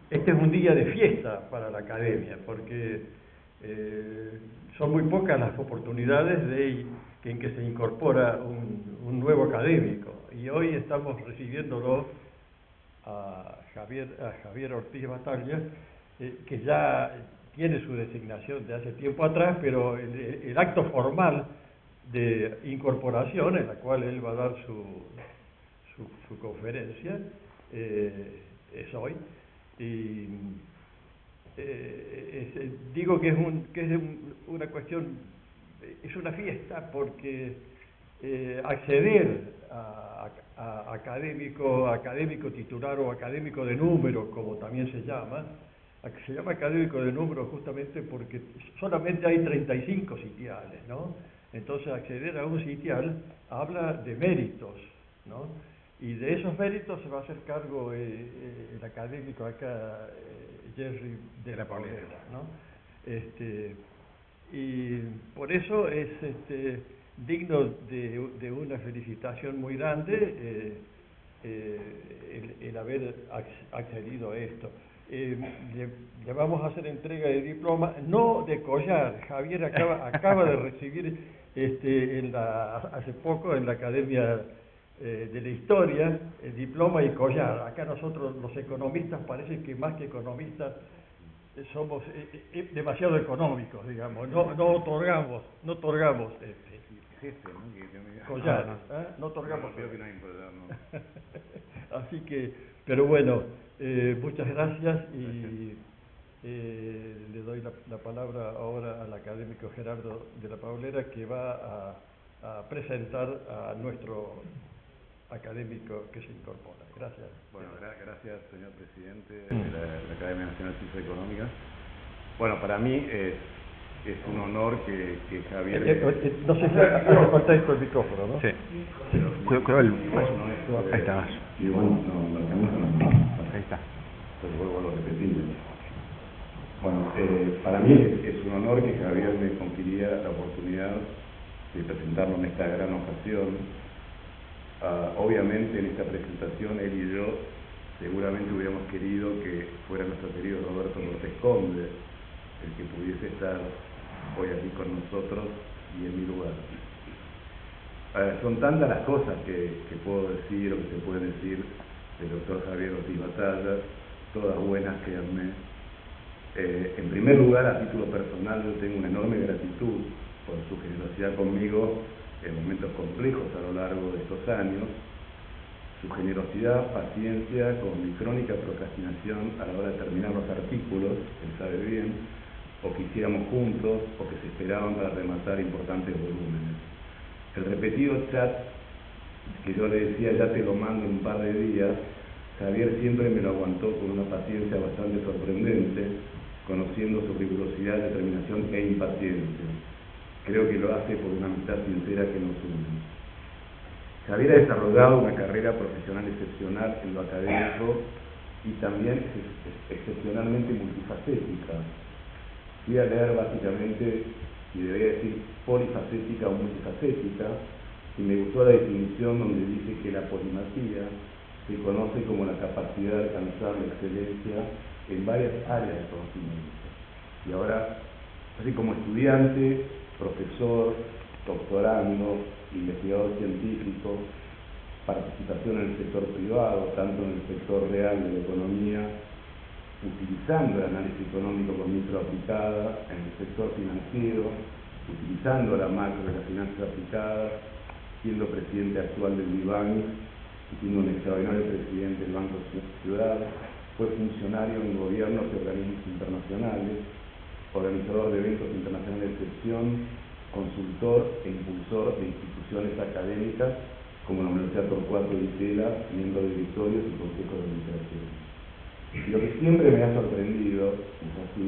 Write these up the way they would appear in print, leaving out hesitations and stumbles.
este es un día de fiesta para la academia, porque son muy pocas las oportunidades en que se incorpora un nuevo académico, y hoy estamos recibiéndolo a Javier Ortiz Batalla, que ya tiene su designación de hace tiempo atrás, pero el acto formal de incorporación, en la cual él va a dar su conferencia, es hoy. Y digo que es una cuestión, es una fiesta, porque acceder a académico titular o académico de número, como también se llama académico de número justamente porque solamente hay 35 sitiales, ¿no? Entonces acceder a un sitial habla de méritos, ¿no? Y de esos méritos se va a hacer cargo el académico acá, Jerry de la Paulera, ¿no? Y por eso es digno de una felicitación muy grande el haber accedido a esto. Le vamos a hacer entrega de diploma, no de collar. Javier acaba de recibir hace poco en la Academia de la Historia el diploma y collar. Acá nosotros los economistas parece que más que economistas somos demasiado económicos, digamos, no otorgamos collares, no otorgamos collares. Así que, pero bueno, muchas gracias y le doy la palabra ahora al académico Gerardo de la Paulera, que va a presentar a nuestro académico que se incorpora. Gracias. Bueno, gracias, señor presidente de la Academia Nacional de Ciencias Económicas. Bueno, para mí es un honor que Javier... no sé si hace falta esto el micrófono, ¿no? Sí. Creo ahí está. Ahí está. Entonces vuelvo a lo repetido. Bueno, para mí es un honor que Javier me confiriera la oportunidad de presentarlo en esta gran ocasión. Obviamente en esta presentación él y yo seguramente hubiéramos querido que fuera nuestro querido Roberto López Conde el que pudiese estar hoy aquí con nosotros y en mi lugar. Son tantas las cosas que puedo decir o que se pueden decir del doctor Javier Ortiz Batalla, todas buenas, créanme. En primer lugar, a título personal, yo tengo una enorme gratitud por su generosidad conmigo en momentos complejos a lo largo de estos años, su generosidad, paciencia con mi crónica procrastinación a la hora de terminar los artículos, él sabe bien, o que hiciéramos juntos, o que se esperaban para rematar importantes volúmenes. El repetido chat que yo le decía, ya te lo mando en un par de días, Javier siempre me lo aguantó con una paciencia bastante sorprendente, conociendo su rigurosidad, determinación e impaciencia. Creo que lo hace por una amistad sincera que nos une. Javier ha desarrollado una carrera profesional excepcional en lo académico y también excepcionalmente multifacética. Fui a leer básicamente, y debería decir polifacética o multifacética, y me gustó la definición donde dice que la polimatía se conoce como la capacidad de alcanzar la excelencia en varias áreas de conocimiento. Y ahora, así como estudiante, profesor, doctorando, investigador científico, participación en el sector privado, tanto en el sector real de la economía, utilizando el análisis económico con micro aplicada, en el sector financiero, utilizando la macro de la finanza aplicada, siendo presidente actual del BIBAN y siendo un extraordinario presidente del Banco Ciudad, fue funcionario en gobiernos y organismos internacionales, organizador de eventos internacionales de excepción, consultor e impulsor de instituciones académicas como la Universidad Torcuato Di Tella, miembro de directorios y consejos de administración. Y lo que siempre me ha sorprendido, es así,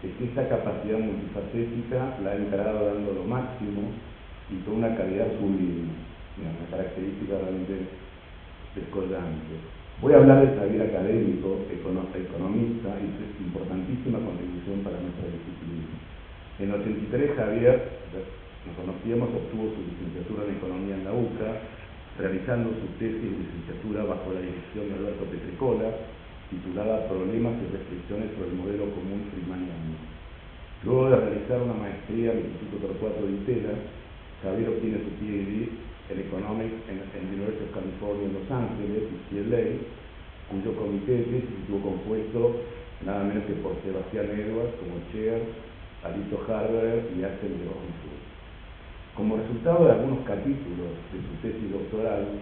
es que esta capacidad multifacética la ha encarado dando lo máximo y con una calidad sublime, una característica realmente descollante. Voy a hablar de saber académico, economista, y su importantísima contribución para nuestra disciplina. En el 83 Javier, nos conocíamos, obtuvo su licenciatura en Economía en la UCA, realizando su tesis de licenciatura bajo la dirección de Alberto Petrecola, titulada Problemas y restricciones sobre el modelo común friedmaniano. Luego de realizar una maestría en el Instituto Torcuato Di Tella, Javier obtiene su PhD en Economics en la University of California en Los Ángeles, UCLA, cuyo comité de tesis estuvo compuesto nada menos que por Sebastián Edwards como chair, Alito Harber y Axel de Rosenthal. Como resultado de algunos capítulos de su tesis doctoral,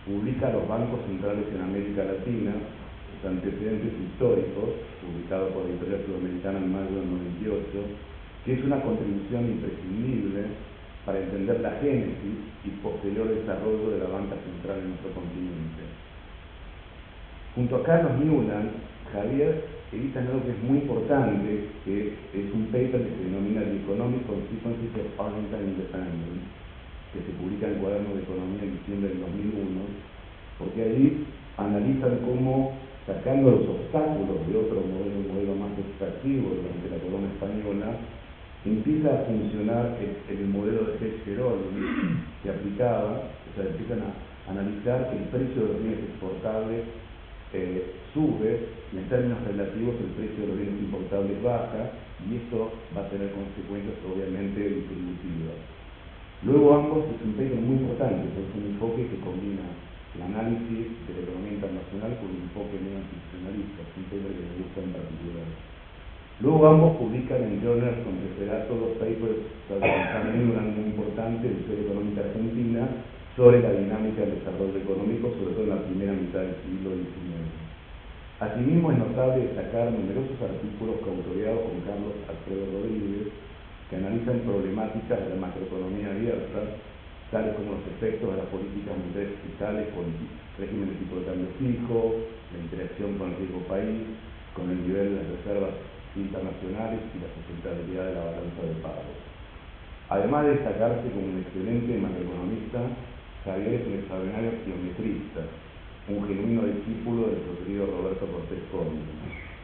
publica Los bancos centrales en América Latina, sus antecedentes históricos, publicado por la Editorial Sudamericana en mayo del 98, que es una contribución imprescindible para entender la génesis y posterior desarrollo de la banca central en nuestro continente. Junto a Carlos Newland, Javier edita algo que es muy importante, que es un paper que se denomina The Economic Consequences of Argentine Independence, que se publica en el Cuaderno de Economía en diciembre del 2001, porque allí analizan cómo, sacando los obstáculos de otro modelo, un modelo más extractivo durante la corona española, empieza a funcionar el modelo de Hedge-Gerold que aplicaba, o sea, empiezan a analizar que el precio de los bienes exportables sube y en términos relativos el precio de los bienes importables baja, y esto va a tener consecuencias obviamente distributivas. Luego ambos es un paper muy importante, porque es un enfoque que combina el análisis de la economía internacional con un enfoque neoinstitucionalista, es un paper que me gusta en particular. Luego ambos publican en journals con referato dos papers también muy importante de historia económica argentina sobre la dinámica del desarrollo económico, sobre todo en la primera mitad del siglo XIX. Asimismo es notable destacar numerosos artículos coautoreados con Carlos Alfredo Rodríguez que analizan problemáticas de la macroeconomía abierta, tales como los efectos de las políticas monetarias fiscales con régimen de tipo de cambio fijo, la interacción con el riesgo país, con el nivel de las reservas internacionales y la sustentabilidad de la balanza de pagos. Además de destacarse como un excelente macroeconomista, Javier es un extraordinario geometrista, un genuino discípulo del querido Roberto Cortés Córdoba.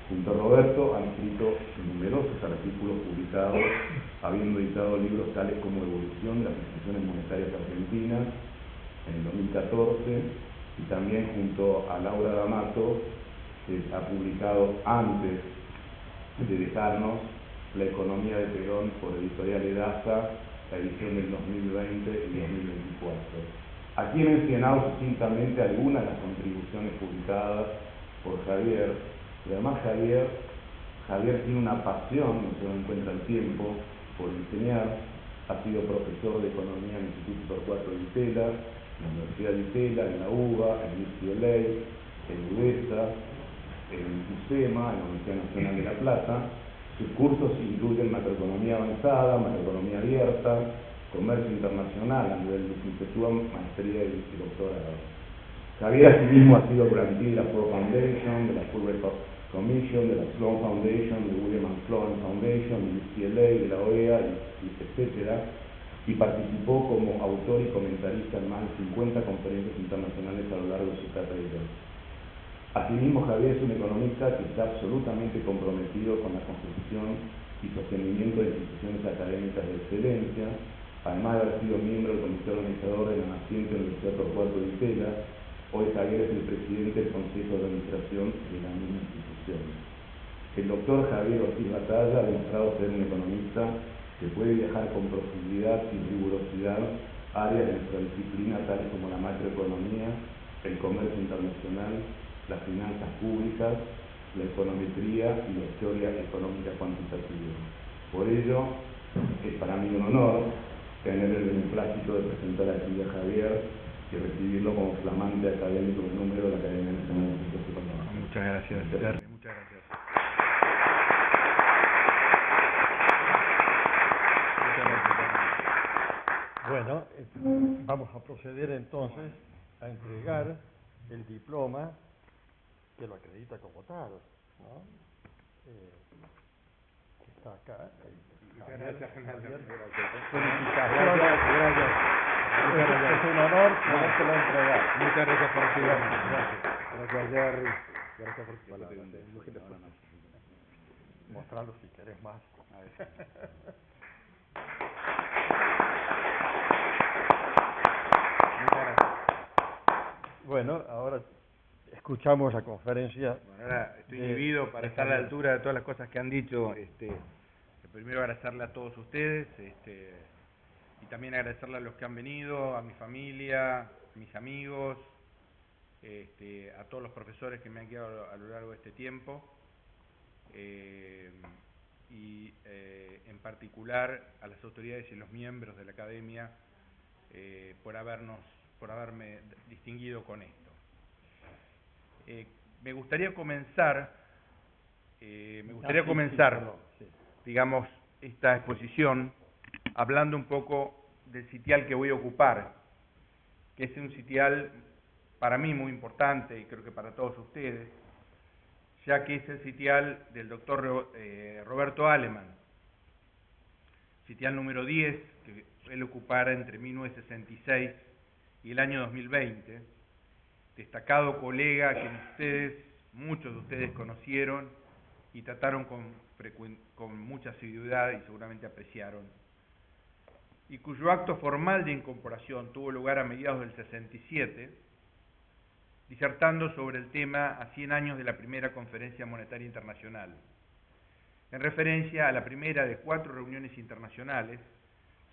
Junto a Roberto han escrito numerosos artículos publicados, habiendo editado libros tales como Evolución de las instituciones monetarias argentinas en el 2014, y también junto a Laura D'Amato, que ha publicado antes de dejarnos La economía de Perón por Editorial Edasa, la edición del 2020 y 2024. Aquí he mencionado sucintamente algunas de las contribuciones publicadas por Javier, pero además Javier tiene una pasión, no se lo encuentra el tiempo, por enseñar. Ha sido profesor de economía en el Instituto Torcuato Di Tella, en la Universidad Di Tella, en la UBA, en UCLA, en UDESA, en UCEMA, en la Universidad Nacional de La Plata. Sus cursos incluyen macroeconomía avanzada, macroeconomía abierta, comercio internacional a nivel de licenciatura, maestría y doctorado. Javier asimismo ha sido grantee de la Ford Foundation, de la Fulbright Commission, de la Sloan Foundation, de William and Sloan Foundation, de UCLA, de la OEA, etc. Y participó como autor y comentarista en más de 50 conferencias internacionales a lo largo de su carrera. Asimismo, Javier es un economista que está absolutamente comprometido con la construcción y sostenimiento de instituciones académicas de excelencia, además de haber sido miembro del comité organizador de la naciente Universidad Torcuato Di Tella. Hoy Javier es el presidente del Consejo de Administración de la misma institución. El doctor Javier Ortiz Batalla ha demostrado ser un economista que puede viajar con profundidad y rigurosidad áreas de nuestra disciplina tales como la macroeconomía, el comercio internacional, las finanzas públicas, la econometría y la historia económica cuantitativa. Por ello, es para mí un honor tener el beneplácito de presentar aquí a Javier y recibirlo como flamante académico número de la Academia Nacional de Ciencias Económicas. Muchas gracias, Terry. Muchas gracias. Bueno, vamos a proceder entonces a entregar el diploma que lo acredita como tal, ¿no? Que está acá. Muchas gracias, Javier. Felicitaciones. Gracias. Es un honor podérselo entregar. Muchas gracias por recibirme. Gracias, Jerry. Gracias por mostrarlo si querés más. Bueno, ahora escuchamos la conferencia. Bueno, ahora estoy inhibido para estar a la altura de todas las cosas que han dicho. Primero agradecerle a todos ustedes y también agradecerle a los que han venido, a mi familia, a mis amigos, a todos los profesores que me han quedado a lo largo de este tiempo y en particular a las autoridades y los miembros de la Academia por haberme distinguido con esto. Me gustaría comenzar, digamos, esta exposición hablando un poco del sitial que voy a ocupar, que es un sitial para mí muy importante y creo que para todos ustedes, ya que es el sitial del doctor Roberto Alemann, sitial número 10, que él ocupara entre 1966 y el año 2020, destacado colega que muchos de ustedes conocieron y trataron con mucha asiduidad y seguramente apreciaron, y cuyo acto formal de incorporación tuvo lugar a mediados del 67, disertando sobre el tema a 100 años de la primera Conferencia Monetaria Internacional, en referencia a la primera de 4 reuniones internacionales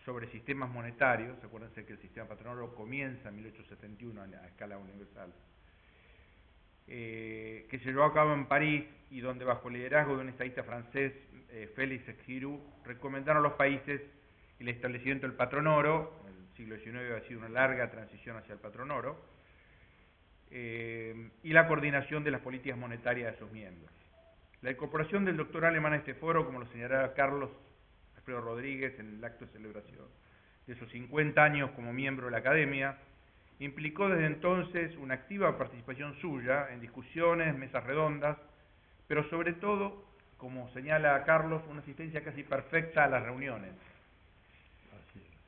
sobre sistemas monetarios. Acuérdense que el sistema patronal comienza en 1871 a escala universal, que se llevó a cabo en París y donde bajo el liderazgo de un estadista francés, Félix Esquirú, recomendaron a los países el establecimiento del patrón oro. El siglo XIX ha sido una larga transición hacia el patrón oro, y la coordinación de las políticas monetarias de sus miembros. La incorporación del doctor Alemann a este foro, como lo señalaba Carlos Alfredo Rodríguez en el acto de celebración de sus 50 años como miembro de la Academia, implicó desde entonces una activa participación suya en discusiones, mesas redondas, pero sobre todo, como señala Carlos, una asistencia casi perfecta a las reuniones.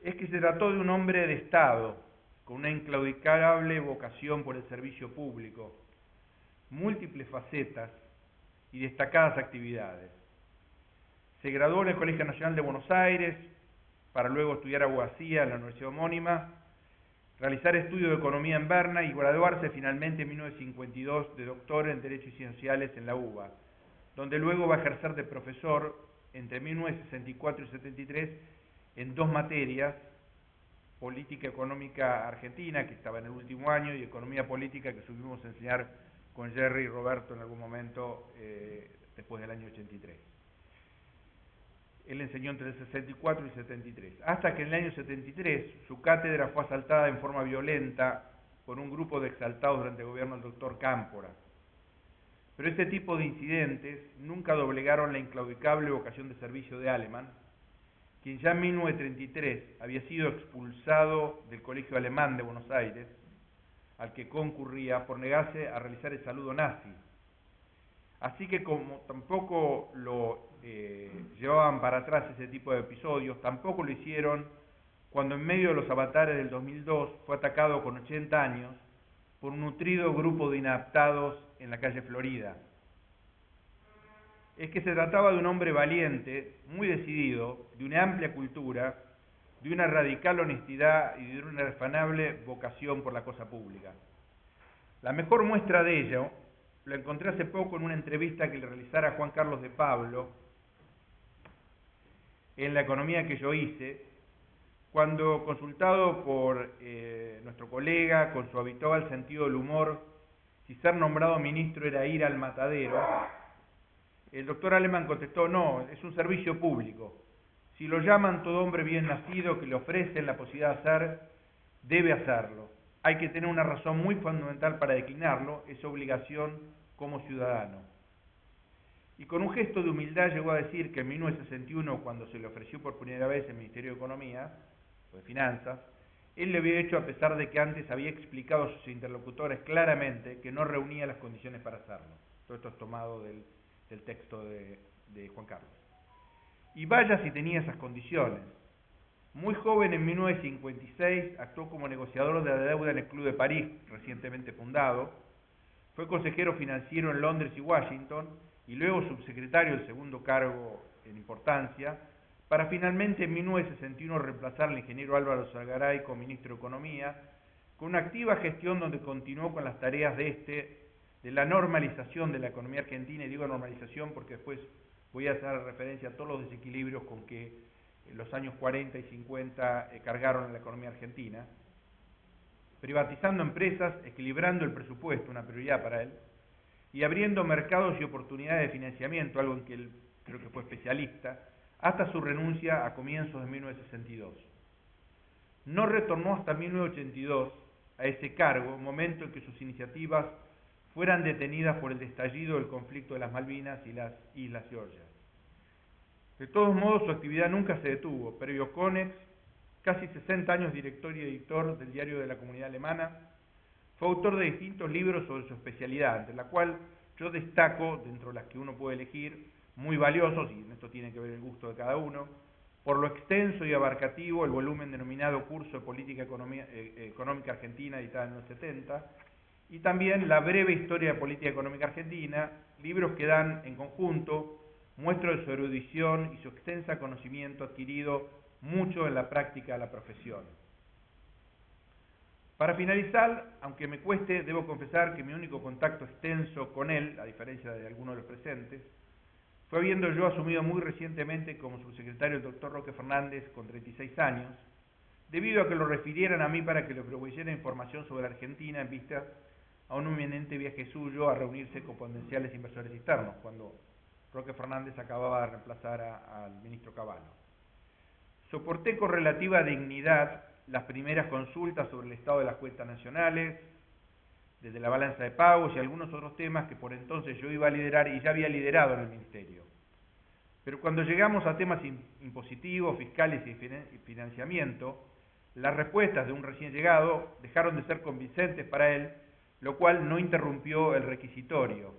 Es que se trató de un hombre de Estado, con una inclaudicable vocación por el servicio público, múltiples facetas y destacadas actividades. Se graduó en el Colegio Nacional de Buenos Aires, para luego estudiar abogacía en la universidad homónima, realizar estudios de economía en Berna y graduarse finalmente en 1952 de doctor en Derecho y Ciencias Sociales en la UBA, donde luego va a ejercer de profesor entre 1964 y 73 en 2 materias, Política Económica Argentina, que estaba en el último año, y Economía Política, que subimos a enseñar con Jerry y Roberto en algún momento después del año 83. Él enseñó entre el 64 y 73, hasta que en el año 73 su cátedra fue asaltada en forma violenta por un grupo de exaltados durante el gobierno del doctor Cámpora. Pero este tipo de incidentes nunca doblegaron la inclaudicable vocación de servicio de Alemann, quien ya en 1933 había sido expulsado del Colegio Alemán de Buenos Aires, al que concurría por negarse a realizar el saludo nazi. Así que como tampoco lo llevaban para atrás ese tipo de episodios, tampoco lo hicieron cuando en medio de los avatares del 2002 fue atacado con 80 años por un nutrido grupo de inadaptados en la calle Florida. Es que se trataba de un hombre valiente, muy decidido, de una amplia cultura, de una radical honestidad y de una irrefanable vocación por la cosa pública. La mejor muestra de ello lo encontré hace poco en una entrevista que le realizara Juan Carlos de Pablo en La Economía que yo hice, cuando consultado por nuestro colega con su habitual sentido del humor si ser nombrado ministro era ir al matadero, el doctor Alemann contestó: no, es un servicio público. Si lo llaman todo hombre bien nacido que le ofrecen la posibilidad de hacer, debe hacerlo. Hay que tener una razón muy fundamental para declinarlo, es obligación como ciudadano. Y con un gesto de humildad llegó a decir que en 1961, cuando se le ofreció por primera vez el Ministerio de Economía, o de Finanzas, él lo había hecho a pesar de que antes había explicado a sus interlocutores claramente que no reunía las condiciones para hacerlo. Todo esto es tomado del texto de Juan Carlos. Y vaya si tenía esas condiciones. Muy joven, en 1956, actuó como negociador de la deuda en el Club de París, recientemente fundado. Fue consejero financiero en Londres y Washington, y luego subsecretario, el segundo cargo en importancia, para finalmente en 1961 reemplazar al ingeniero Álvaro Zalgaray como ministro de Economía, con una activa gestión donde continuó con las tareas de de la normalización de la economía argentina, y digo normalización porque después voy a hacer referencia a todos los desequilibrios con que los años 40 y 50 cargaron a la economía argentina, privatizando empresas, equilibrando el presupuesto, una prioridad para él, y abriendo mercados y oportunidades de financiamiento, algo en que él creo que fue especialista, hasta su renuncia a comienzos de 1962. No retornó hasta 1982 a ese cargo, momento en que sus iniciativas fueran detenidas por el estallido del conflicto de las Malvinas y las Islas Georgias. De todos modos, su actividad nunca se detuvo. Previo Konex, casi 60 años director y editor del Diario de la Comunidad Alemana, fue autor de distintos libros sobre su especialidad, entre la cual yo destaco, dentro de las que uno puede elegir, muy valiosos, y en esto tiene que ver el gusto de cada uno, por lo extenso y abarcativo el volumen denominado Curso de Política Económica Argentina, editada en los 70, y también La breve historia de política económica argentina, libros que dan en conjunto muestra de su erudición y su extensa conocimiento adquirido mucho en la práctica de la profesión. Para finalizar, aunque me cueste, debo confesar que mi único contacto extenso con él, a diferencia de algunos de los presentes, fue habiendo yo asumido muy recientemente como subsecretario el doctor Roque Fernández con 36 años, debido a que lo refirieran a mí para que le proveyera información sobre la Argentina en vista a un inminente viaje suyo a reunirse con potenciales inversores externos, cuando Roque Fernández acababa de reemplazar al ministro Cavallo. Soporté con relativa dignidad las primeras consultas sobre el estado de las cuentas nacionales, desde la balanza de pagos y algunos otros temas que por entonces yo iba a liderar y ya había liderado en el Ministerio. Pero cuando llegamos a temas impositivos, fiscales y financiamiento, las respuestas de un recién llegado dejaron de ser convincentes para él, lo cual no interrumpió el requisitorio.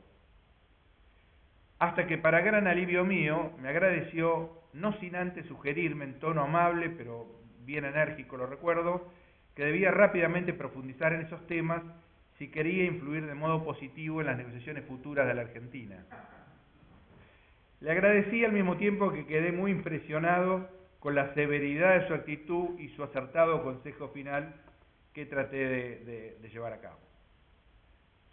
Hasta que, para gran alivio mío, me agradeció, no sin antes sugerirme en tono amable, pero bien enérgico lo recuerdo, que debía rápidamente profundizar en esos temas si quería influir de modo positivo en las negociaciones futuras de la Argentina. Le agradecí al mismo tiempo que quedé muy impresionado con la severidad de su actitud y su acertado consejo final que traté de llevar a cabo.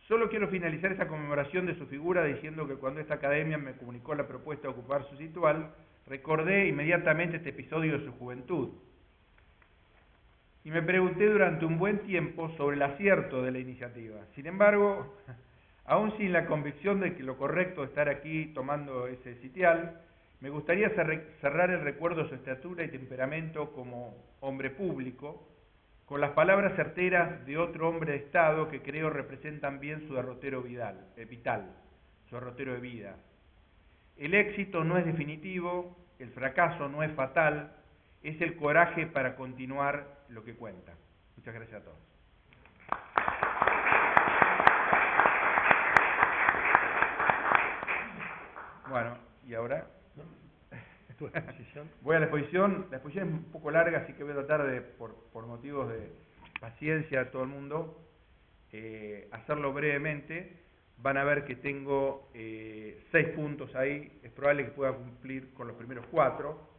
Solo quiero finalizar esa conmemoración de su figura diciendo que cuando esta academia me comunicó la propuesta de ocupar su situal, recordé inmediatamente este episodio de su juventud. Y me pregunté durante un buen tiempo sobre el acierto de la iniciativa. Sin embargo, aún sin la convicción de que lo correcto es estar aquí tomando ese sitial, me gustaría cerrar el recuerdo de su estatura y temperamento como hombre público, con las palabras certeras de otro hombre de Estado que creo representan bien su derrotero vital, su derrotero de vida. El éxito no es definitivo, el fracaso no es fatal, es el coraje para continuar lo que cuenta. Muchas gracias a todos. Bueno, ¿y ahora? ¿Tu exposición? Voy a la exposición. La exposición es un poco larga, así que voy a tratar de, por motivos de paciencia a todo el mundo, hacerlo brevemente. Van a ver que tengo 6 puntos ahí. Es probable que pueda cumplir con los primeros 4.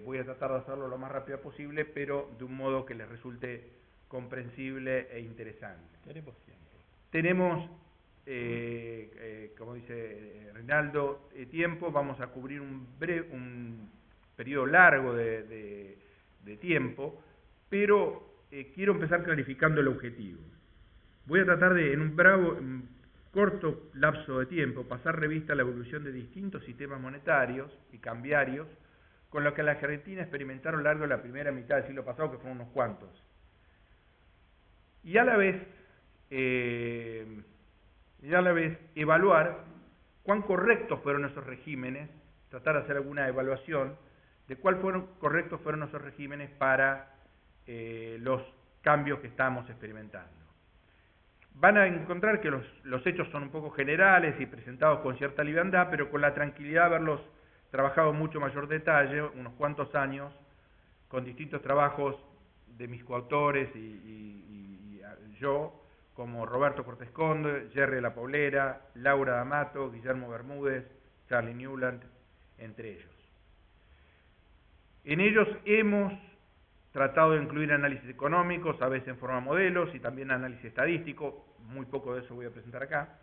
Voy a tratar de hacerlo lo más rápido posible, pero de un modo que les resulte comprensible e interesante. Tenemos tiempo. Tenemos, como dice Reinaldo, tiempo. Vamos a cubrir un periodo largo de tiempo, pero quiero empezar clarificando el objetivo. Voy a tratar de, en un corto lapso de tiempo, pasar revista a la evolución de distintos sistemas monetarios y cambiarios con lo que la Argentina experimentaron a lo largo de la primera mitad del siglo pasado, que fueron unos cuantos. Y a la vez evaluar cuán correctos fueron esos regímenes, tratar de hacer alguna evaluación de cuál correctos fueron esos regímenes para los cambios que estamos experimentando. Van a encontrar que los hechos son un poco generales y presentados con cierta liviandad, pero con la tranquilidad de haberlos trabajado en mucho mayor detalle, unos cuantos años, con distintos trabajos de mis coautores y yo, como Roberto Cortés Conde, Jerry de la Paulera, Laura D'Amato, Guillermo Bermúdez, Charlie Newland, entre ellos. En ellos hemos tratado de incluir análisis económicos, a veces en forma de modelos, y también análisis estadístico, muy poco de eso voy a presentar acá,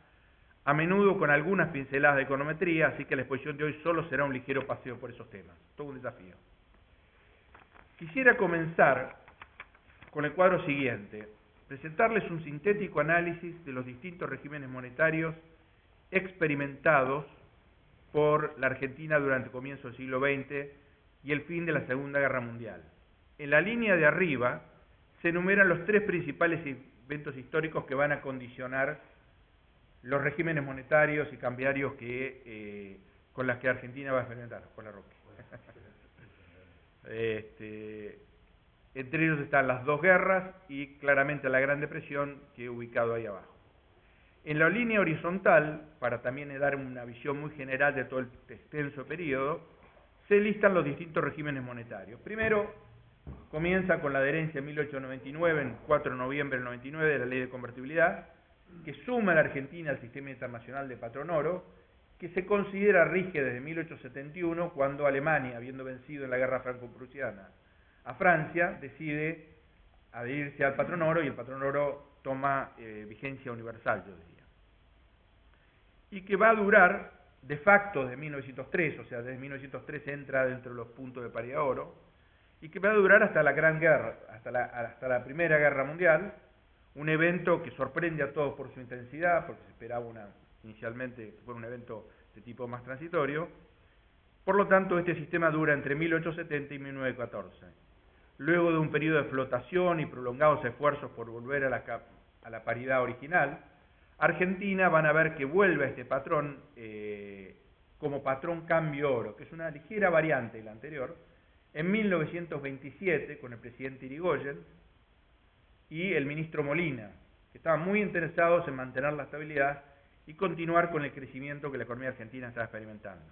a menudo con algunas pinceladas de econometría, así que la exposición de hoy solo será un ligero paseo por esos temas, todo un desafío. Quisiera comenzar con el cuadro siguiente, presentarles un sintético análisis de los distintos regímenes monetarios experimentados por la Argentina durante el comienzo del siglo XX y el fin de la Segunda Guerra Mundial. En la línea de arriba se enumeran los tres principales eventos históricos que van a condicionar los regímenes monetarios y cambiarios con las que Argentina va a experimentar. Hola, Roque. Entre ellos están las dos guerras y claramente la Gran Depresión, que he ubicado ahí abajo. En la línea horizontal, para también dar una visión muy general de todo el extenso periodo, se listan los distintos regímenes monetarios. Primero, comienza con la adherencia en 1899, en 4 de noviembre del 99, de la Ley de Convertibilidad, que suma a la Argentina al sistema internacional de patrón oro, que se considera rígida desde 1871, cuando Alemania, habiendo vencido en la guerra franco-prusiana a Francia, decide adherirse al patrón oro, y el patrón oro toma vigencia universal, yo diría. Y que va a durar, de facto, desde 1903, o sea, desde 1903 entra dentro de los puntos de paridad oro, y que va a durar hasta la Gran Guerra, hasta la Primera Guerra Mundial, un evento que sorprende a todos por su intensidad, porque se esperaba inicialmente que fuera un evento de tipo más transitorio. Por lo tanto, este sistema dura entre 1870 y 1914. Luego de un periodo de flotación y prolongados esfuerzos por volver a la paridad original, Argentina van a ver que vuelve a este patrón como patrón cambio oro, que es una ligera variante de la anterior, en 1927 con el presidente Irigoyen y el ministro Molina, que estaban muy interesados en mantener la estabilidad y continuar con el crecimiento que la economía argentina estaba experimentando.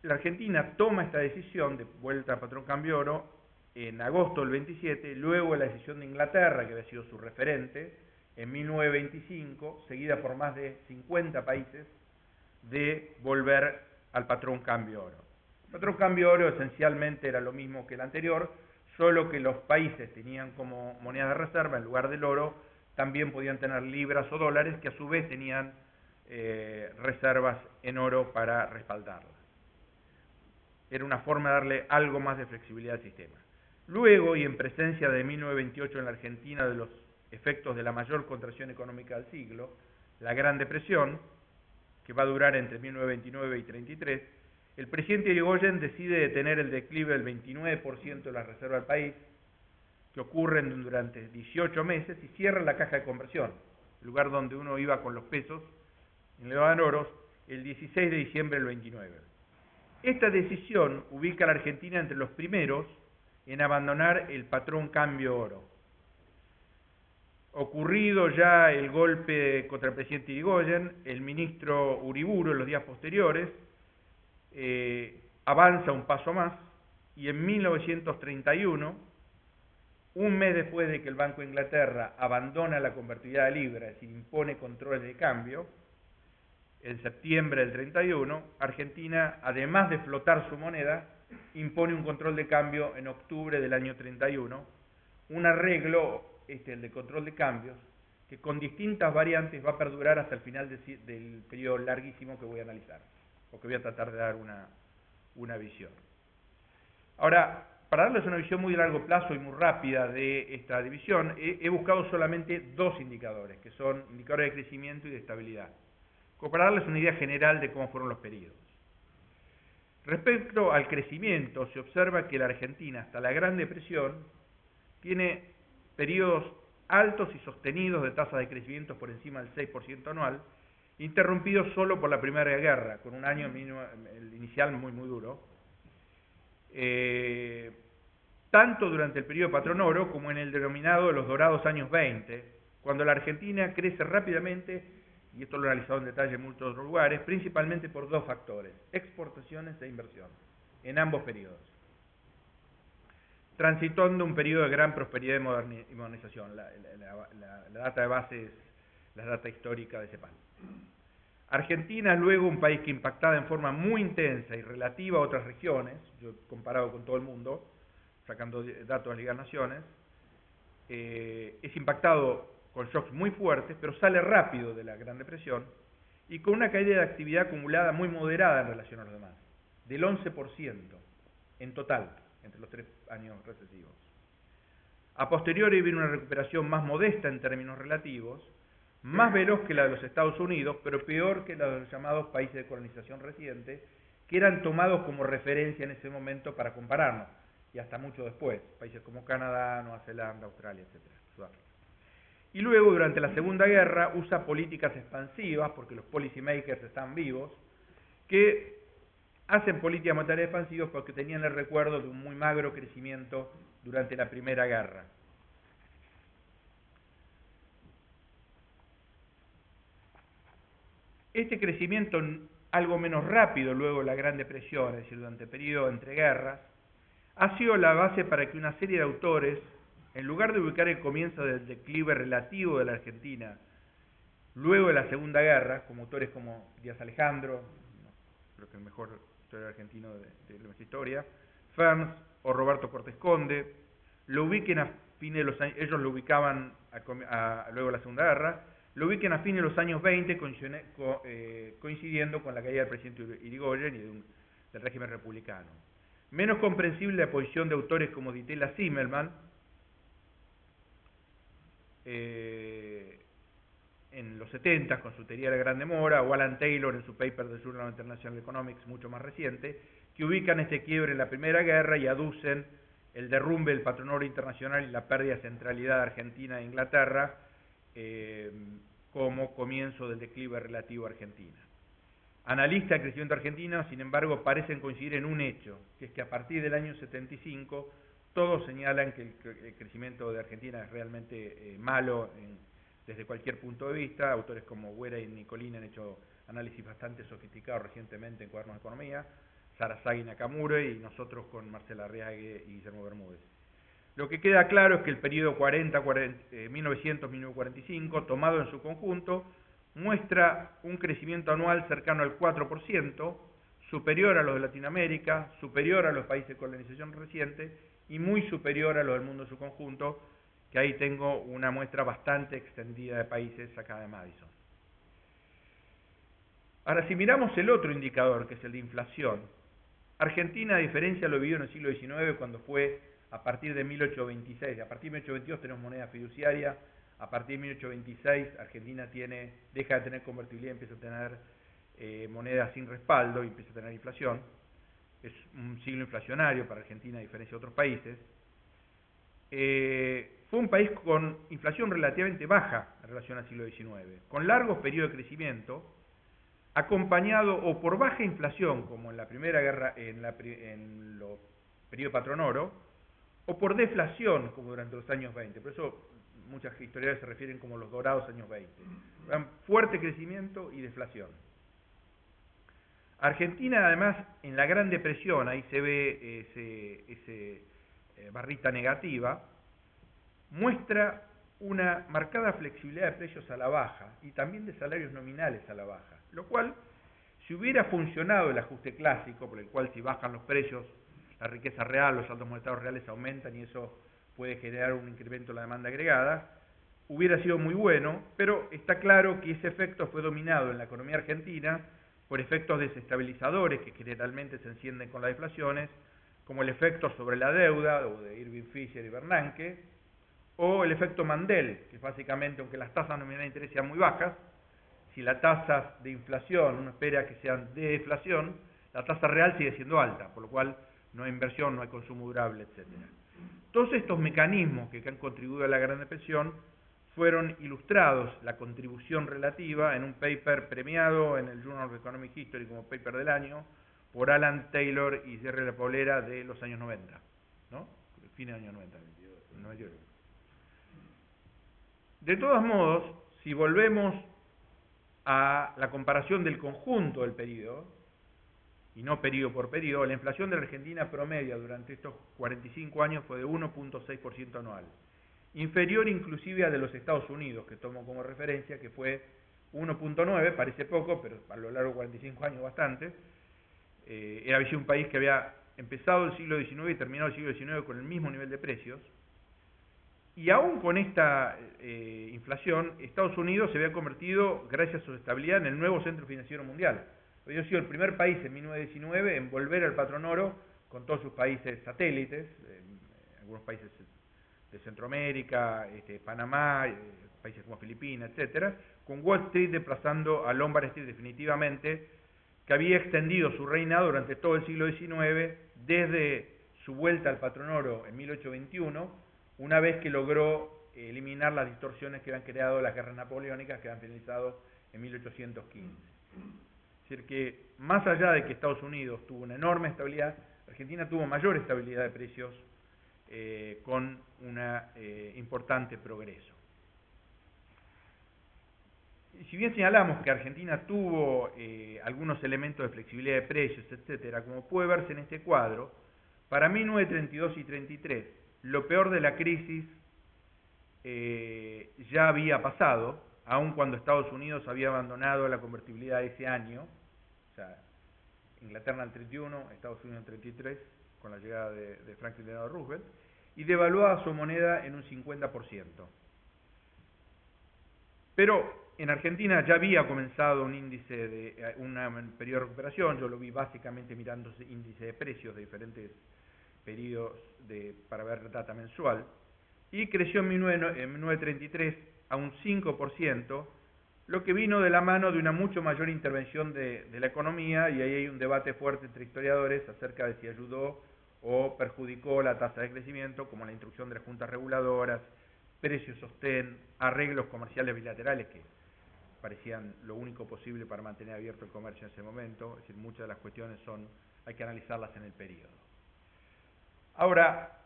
La Argentina toma esta decisión de vuelta al patrón cambio oro en agosto del 27, luego de la decisión de Inglaterra, que había sido su referente, en 1925, seguida por más de 50 países, de volver al patrón cambio oro. El patrón cambio oro esencialmente era lo mismo que el anterior, solo que los países tenían como moneda de reserva, en lugar del oro, también podían tener libras o dólares, que a su vez tenían reservas en oro para respaldarlas. Era una forma de darle algo más de flexibilidad al sistema. Luego, y en presencia de 1928 en la Argentina de los efectos de la mayor contracción económica del siglo, la Gran Depresión, que va a durar entre 1929 y 1933, el presidente Irigoyen decide detener el declive del 29% de la reserva del país, que ocurren durante 18 meses, y cierra la caja de conversión, el lugar donde uno iba con los pesos, en oros, el 16 de diciembre del 29. Esta decisión ubica a la Argentina entre los primeros en abandonar el patrón cambio oro. Ocurrido ya el golpe contra el presidente Irigoyen, el ministro Uriburu en los días posteriores avanza un paso más, y en 1931, un mes después de que el Banco de Inglaterra abandona la convertibilidad a libra, es decir, impone controles de cambio, en septiembre del 31, Argentina, además de flotar su moneda, impone un control de cambio en octubre del año 31, un arreglo, el de control de cambios, que con distintas variantes va a perdurar hasta el final del periodo larguísimo que voy a analizar, o que voy a tratar de dar una visión. Ahora, para darles una visión muy de largo plazo y muy rápida de esta división, he buscado solamente dos indicadores, que son indicadores de crecimiento y de estabilidad, como para darles una idea general de cómo fueron los periodos. Respecto al crecimiento, se observa que la Argentina, hasta la Gran Depresión, tiene periodos altos y sostenidos de tasas de crecimiento por encima del 6% anual, interrumpidos solo por la Primera Guerra, con un año mínimo, el inicial muy duro, tanto durante el periodo patrón oro como en el denominado de los dorados años 20, cuando la Argentina crece rápidamente, y esto lo he analizado en detalle en muchos otros lugares, principalmente por dos factores: exportaciones e inversión, en ambos periodos, transitando un periodo de gran prosperidad y modernización. La data de base es la data histórica de CEPAL. Argentina es luego un país que impactaba en forma muy intensa y relativa a otras regiones, yo comparado con todo el mundo, sacando datos de las Ligas Naciones, es impactado con shocks muy fuertes, pero sale rápido de la Gran Depresión y con una caída de actividad acumulada muy moderada en relación a los demás, del 11% en total, entre los 3 años recesivos. A posteriori viene una recuperación más modesta en términos relativos, más veloz que la de los Estados Unidos, pero peor que la de los llamados países de colonización reciente, que eran tomados como referencia en ese momento para compararnos, y hasta mucho después, países como Canadá, Nueva Zelanda, Australia, etcétera, Sudáfrica. Y luego, durante la Segunda Guerra, usa políticas expansivas, porque los policy makers están vivos, que hacen políticas monetarias expansivas porque tenían el recuerdo de un muy magro crecimiento durante la Primera Guerra. Este crecimiento algo menos rápido luego de la Gran Depresión, es decir, durante el periodo entre guerras, ha sido la base para que una serie de autores, en lugar de ubicar el comienzo del declive relativo de la Argentina, luego de la Segunda Guerra, como autores como Díaz Alejandro, creo que el mejor historiador argentino de nuestra historia, Ferns o Roberto Cortés Conde, lo ubiquen a fines de los años, ellos lo ubicaban luego de la Segunda Guerra, lo ubiquen a fines de los años 20, coincidiendo con la caída del presidente Irigoyen y del régimen republicano. Menos comprensible la posición de autores como Ditela Zimmermann, en los 70 con su teoría de la Gran Demora, o Alan Taylor en su paper del Journal of International Economics mucho más reciente, que ubican este quiebre en la Primera Guerra y aducen el derrumbe del patrón oro internacional y la pérdida de centralidad de Argentina e Inglaterra como comienzo del declive relativo a Argentina. Analistas del crecimiento argentino, sin embargo, parecen coincidir en un hecho, que es que a partir del año 75 todos señalan que el crecimiento de Argentina es realmente malo desde cualquier punto de vista. Autores como Güera y Nicolini han hecho análisis bastante sofisticados recientemente en Cuadernos de Economía, Sarasagi y Nakamura, y nosotros con Marcela Arriague y Guillermo Bermúdez. Lo que queda claro es que el periodo 1900-1945, tomado en su conjunto, muestra un crecimiento anual cercano al 4%, superior a los de Latinoamérica, superior a los países de colonización reciente y muy superior a los del mundo en su conjunto, que ahí tengo una muestra bastante extendida de países sacada de Madison. Ahora, si miramos el otro indicador, que es el de inflación, Argentina, a diferencia de lo vivido en el siglo XIX, cuando fue a partir de 1826, a partir de 1822 tenemos moneda fiduciaria, a partir de 1826 Argentina deja de tener convertibilidad y empieza a tener moneda sin respaldo y empieza a tener inflación. Es un siglo inflacionario para Argentina a diferencia de otros países. Fue un país con inflación relativamente baja en relación al siglo XIX, con largos periodos de crecimiento, acompañado o por baja inflación, como en la Primera Guerra, en los periodos patrón oro, o por deflación, como durante los años 20. Por eso muchas historiadores se refieren como los dorados años 20. Fuerte crecimiento y deflación. Argentina, además, en la Gran Depresión, ahí se ve ese barrita negativa, muestra una marcada flexibilidad de precios a la baja y también de salarios nominales a la baja, lo cual, si hubiera funcionado el ajuste clásico, por el cual si bajan los precios, la riqueza real, los saldos monetarios reales aumentan y eso puede generar un incremento en la demanda agregada, hubiera sido muy bueno, pero está claro que ese efecto fue dominado en la economía argentina por efectos desestabilizadores que generalmente se encienden con las deflaciones, como el efecto sobre la deuda, o de Irving Fisher y Bernanke, o el efecto Mandel, que básicamente, aunque las tasas nominales de interés sean muy bajas, si las tasas de inflación uno espera que sean de deflación, la tasa real sigue siendo alta, por lo cual no hay inversión, no hay consumo durable, etc. Todos estos mecanismos que han contribuido a la Gran Depresión fueron ilustrados, la contribución relativa, en un paper premiado en el Journal of Economic History como paper del año, por Alan Taylor y Jerry La Paulera de los años 90, ¿no? Fines de años 90. 98. De todos modos, si volvemos a la comparación del conjunto del periodo, y no periodo por periodo, la inflación de la Argentina promedia durante estos 45 años fue de 1.6% anual, inferior inclusive a de los Estados Unidos, que tomo como referencia, que fue 1.9, parece poco, pero a lo largo de 45 años bastante. Había sido un país que había empezado el siglo XIX y terminado el siglo XIX con el mismo nivel de precios. Y aún con esta inflación, Estados Unidos se había convertido, gracias a su estabilidad, en el nuevo centro financiero mundial. Había sido el primer país en 1919 en volver al patrón oro con todos sus países satélites, algunos países de Centroamérica, Panamá, países como Filipinas, etcétera, con Wall Street desplazando a Lombard Street definitivamente, que había extendido su reinado durante todo el siglo XIX, desde su vuelta al patrón oro en 1821, una vez que logró eliminar las distorsiones que habían creado las guerras napoleónicas que habían finalizado en 1815. Es decir, que más allá de que Estados Unidos tuvo una enorme estabilidad, Argentina tuvo mayor estabilidad de precios con un importante progreso. Y si bien señalamos que Argentina tuvo algunos elementos de flexibilidad de precios, etcétera, como puede verse en este cuadro, para 1932 y 33, lo peor de la crisis ya había pasado, aun cuando Estados Unidos había abandonado la convertibilidad ese año, o sea, Inglaterra en el 31, Estados Unidos en el 33, con la llegada de Franklin Delano Roosevelt, y devaluaba su moneda en un 50%. Pero en Argentina ya había comenzado un índice de un periodo de recuperación. Yo lo vi básicamente mirando índice de precios de diferentes periodos para ver data mensual, y creció en 1933 a un 5%, lo que vino de la mano de una mucho mayor intervención de la economía, y ahí hay un debate fuerte entre historiadores acerca de si ayudó o perjudicó la tasa de crecimiento, como la instrucción de las juntas reguladoras, precios sostén, arreglos comerciales bilaterales que parecían lo único posible para mantener abierto el comercio en ese momento. Es decir, muchas de las cuestiones hay que analizarlas en el periodo. Ahora,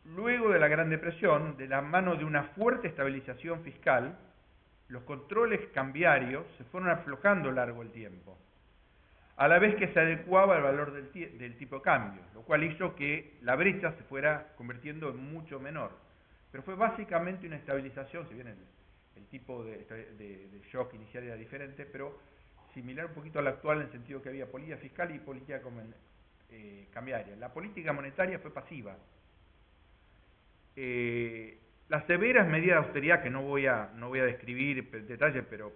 luego de la Gran Depresión, de la mano de una fuerte estabilización fiscal, los controles cambiarios se fueron aflojando a lo largo del tiempo, a la vez que se adecuaba el valor del tipo de cambio, lo cual hizo que la brecha se fuera convirtiendo en mucho menor. Pero fue básicamente una estabilización, si bien el tipo de shock inicial era diferente, pero similar un poquito a la actual en el sentido que había política fiscal y política cambiaria. La política monetaria fue pasiva. Las severas medidas de austeridad, que no voy a describir en detalle, pero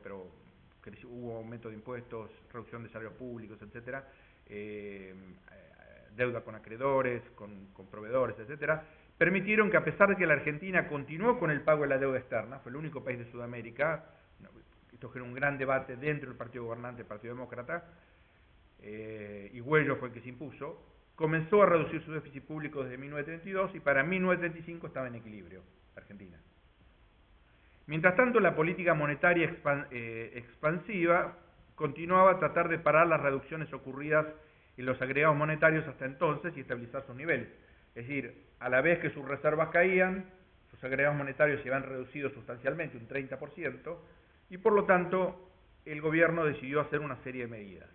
hubo aumento de impuestos, reducción de salarios públicos, etcétera, deuda con acreedores, con proveedores, etcétera, permitieron que, a pesar de que la Argentina continuó con el pago de la deuda externa, fue el único país de Sudamérica, esto generó un gran debate dentro del partido gobernante, el Partido Demócrata, y Güello fue el que se impuso, comenzó a reducir su déficit público desde 1932 y para 1935 estaba en equilibrio Argentina. Mientras tanto, la política monetaria expansiva continuaba a tratar de parar las reducciones ocurridas en los agregados monetarios hasta entonces y estabilizar sus niveles. Es decir, a la vez que sus reservas caían, sus agregados monetarios se habían reducido sustancialmente, un 30%, y por lo tanto el gobierno decidió hacer una serie de medidas.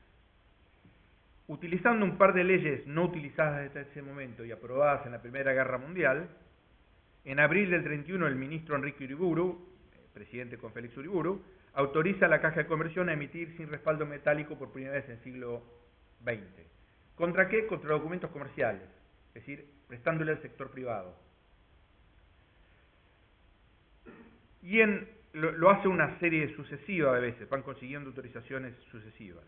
Utilizando un par de leyes no utilizadas desde ese momento y aprobadas en la Primera Guerra Mundial, en abril del 31 el ministro Enrique Uriburu, presidente con Félix Uriburu, autoriza a la Caja de Conversión a emitir sin respaldo metálico por primera vez en el siglo XX. ¿Contra qué? Contra documentos comerciales, es decir, prestándole al sector privado. Y lo hace una serie sucesiva de veces, van consiguiendo autorizaciones sucesivas.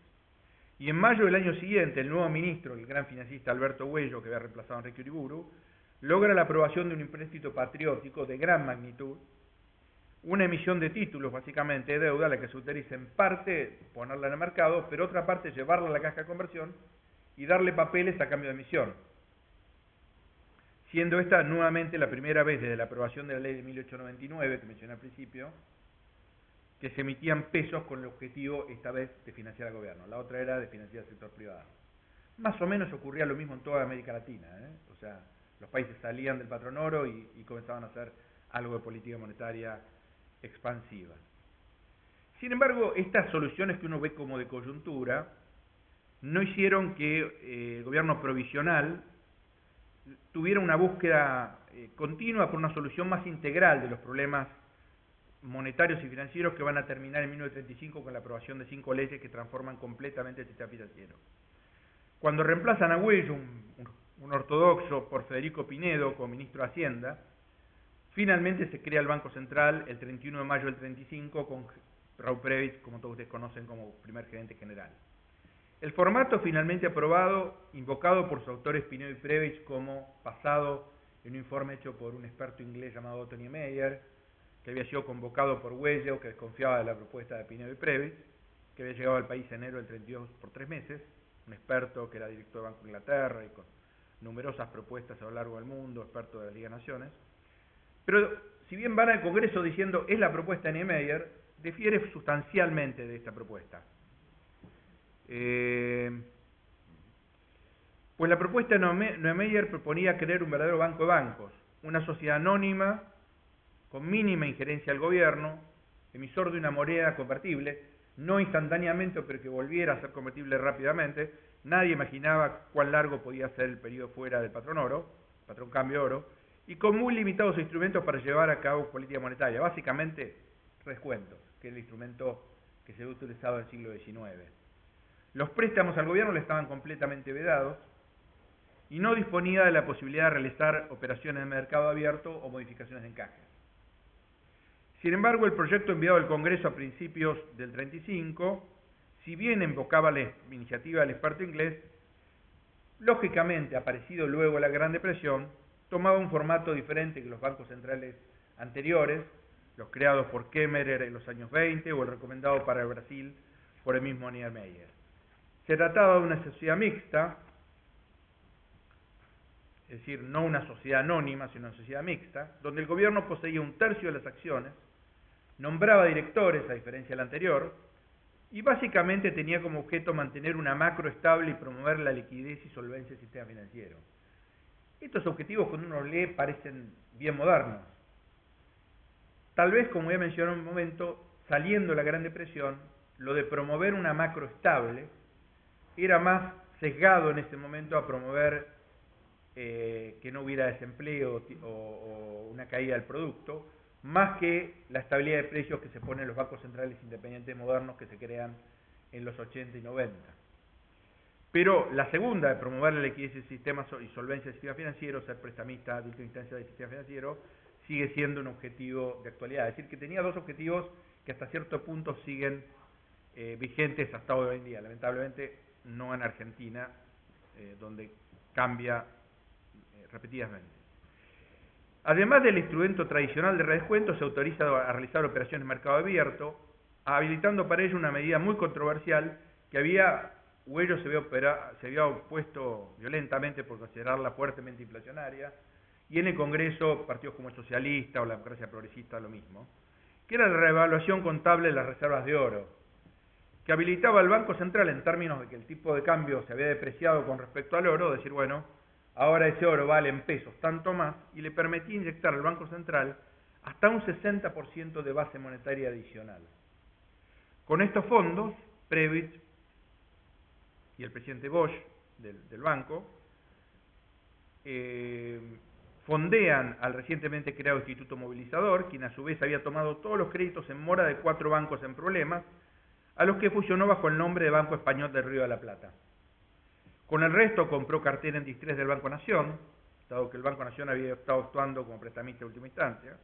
Y en mayo del año siguiente, el nuevo ministro, el gran financista Alberto Güello, que había reemplazado a Enrique Uriburu, logra la aprobación de un empréstito patriótico de gran magnitud, una emisión de títulos, básicamente de deuda, la que se utiliza en parte ponerla en el mercado, pero otra parte llevarla a la Caja de Conversión y darle papeles a cambio de emisión. Siendo esta nuevamente la primera vez desde la aprobación de la ley de 1899, que mencioné al principio, que se emitían pesos con el objetivo, esta vez, de financiar al gobierno. La otra era de financiar al sector privado. Más o menos ocurría lo mismo en toda América Latina, O sea, los países salían del patrón oro y comenzaban a hacer algo de política monetaria expansiva. Sin embargo, estas soluciones que uno ve como de coyuntura no hicieron que el gobierno provisional tuviera una búsqueda continua por una solución más integral de los problemas monetarios y financieros que van a terminar en 1935 con la aprobación de 5 leyes que transforman completamente el sistema financiero. Cuando reemplazan a Wills, un ortodoxo, por Federico Pinedo como ministro de Hacienda, finalmente se crea el Banco Central el 31 de mayo del 35 con Raúl Prebisch, como todos ustedes conocen, como primer gerente general. El formato finalmente aprobado, invocado por sus autores Pinedo y Prebisch como basado en un informe hecho por un experto inglés llamado Tony Meyer, que había sido convocado por Weyel, que desconfiaba de la propuesta de Pinedo y Prebisch, que había llegado al país en enero del 32 por 3 meses, un experto que era director del Banco de Inglaterra y con numerosas propuestas a lo largo del mundo, experto de la Liga de Naciones. Pero si bien van al Congreso diciendo es la propuesta de Niemeyer, difiere sustancialmente de esta propuesta. Pues la propuesta de Niemeyer proponía crear un verdadero banco de bancos, una sociedad anónima con mínima injerencia al gobierno, emisor de una moneda convertible, no instantáneamente, pero que volviera a ser convertible rápidamente. Nadie imaginaba cuán largo podía ser el periodo fuera del patrón oro, patrón cambio oro, y con muy limitados instrumentos para llevar a cabo política monetaria, básicamente descuentos, que es el instrumento que se había utilizado en el siglo XIX. Los préstamos al gobierno le estaban completamente vedados y no disponía de la posibilidad de realizar operaciones de mercado abierto o modificaciones de encaje. Sin embargo, el proyecto enviado al Congreso a principios del 35, si bien invocaba la iniciativa del experto inglés, lógicamente, aparecido luego la Gran Depresión, tomaba un formato diferente que los bancos centrales anteriores, los creados por Kemmerer en los años 20 o el recomendado para el Brasil por el mismo Niemeyer. Se trataba de una sociedad mixta, es decir, no una sociedad anónima, sino una sociedad mixta, donde el gobierno poseía 1/3 de las acciones, nombraba directores a diferencia del anterior, y básicamente tenía como objeto mantener una macro estable y promover la liquidez y solvencia del sistema financiero. Estos objetivos, cuando uno lee, parecen bien modernos. Tal vez, como ya mencioné en un momento, saliendo de la Gran Depresión, lo de promover una macro estable era más sesgado en ese momento a promover que no hubiera desempleo o una caída del producto, más que la estabilidad de precios que se ponen en los bancos centrales independientes modernos que se crean en los 80 y 90. Pero la segunda, de promover la liquidez del sistema y solvencia del sistema financiero, ser prestamista de última instancia del sistema financiero, sigue siendo un objetivo de actualidad. Es decir, que tenía dos objetivos que hasta cierto punto siguen vigentes hasta hoy en día. Lamentablemente no en Argentina, donde cambia repetidamente. Además del instrumento tradicional de redescuento, se autoriza a realizar operaciones de mercado abierto, habilitando para ello una medida muy controversial que Huello se había opuesto violentamente por considerarla fuertemente inflacionaria, y en el Congreso partidos como el Socialista o la Democracia Progresista lo mismo, que era la revaluación contable de las reservas de oro, que habilitaba al Banco Central, en términos de que el tipo de cambio se había depreciado con respecto al oro, decir, bueno, ahora ese oro vale en pesos tanto más, y le permitía inyectar al Banco Central hasta un 60% de base monetaria adicional. Con estos fondos, Prebisch y el presidente Bosch del banco fondean al recientemente creado Instituto Movilizador, quien a su vez había tomado todos los créditos en mora de 4 bancos en problemas, a los que fusionó bajo el nombre de Banco Español del Río de la Plata. Con el resto compró cartera en distrés del Banco Nación, dado que el Banco Nación había estado actuando como prestamista de última instancia,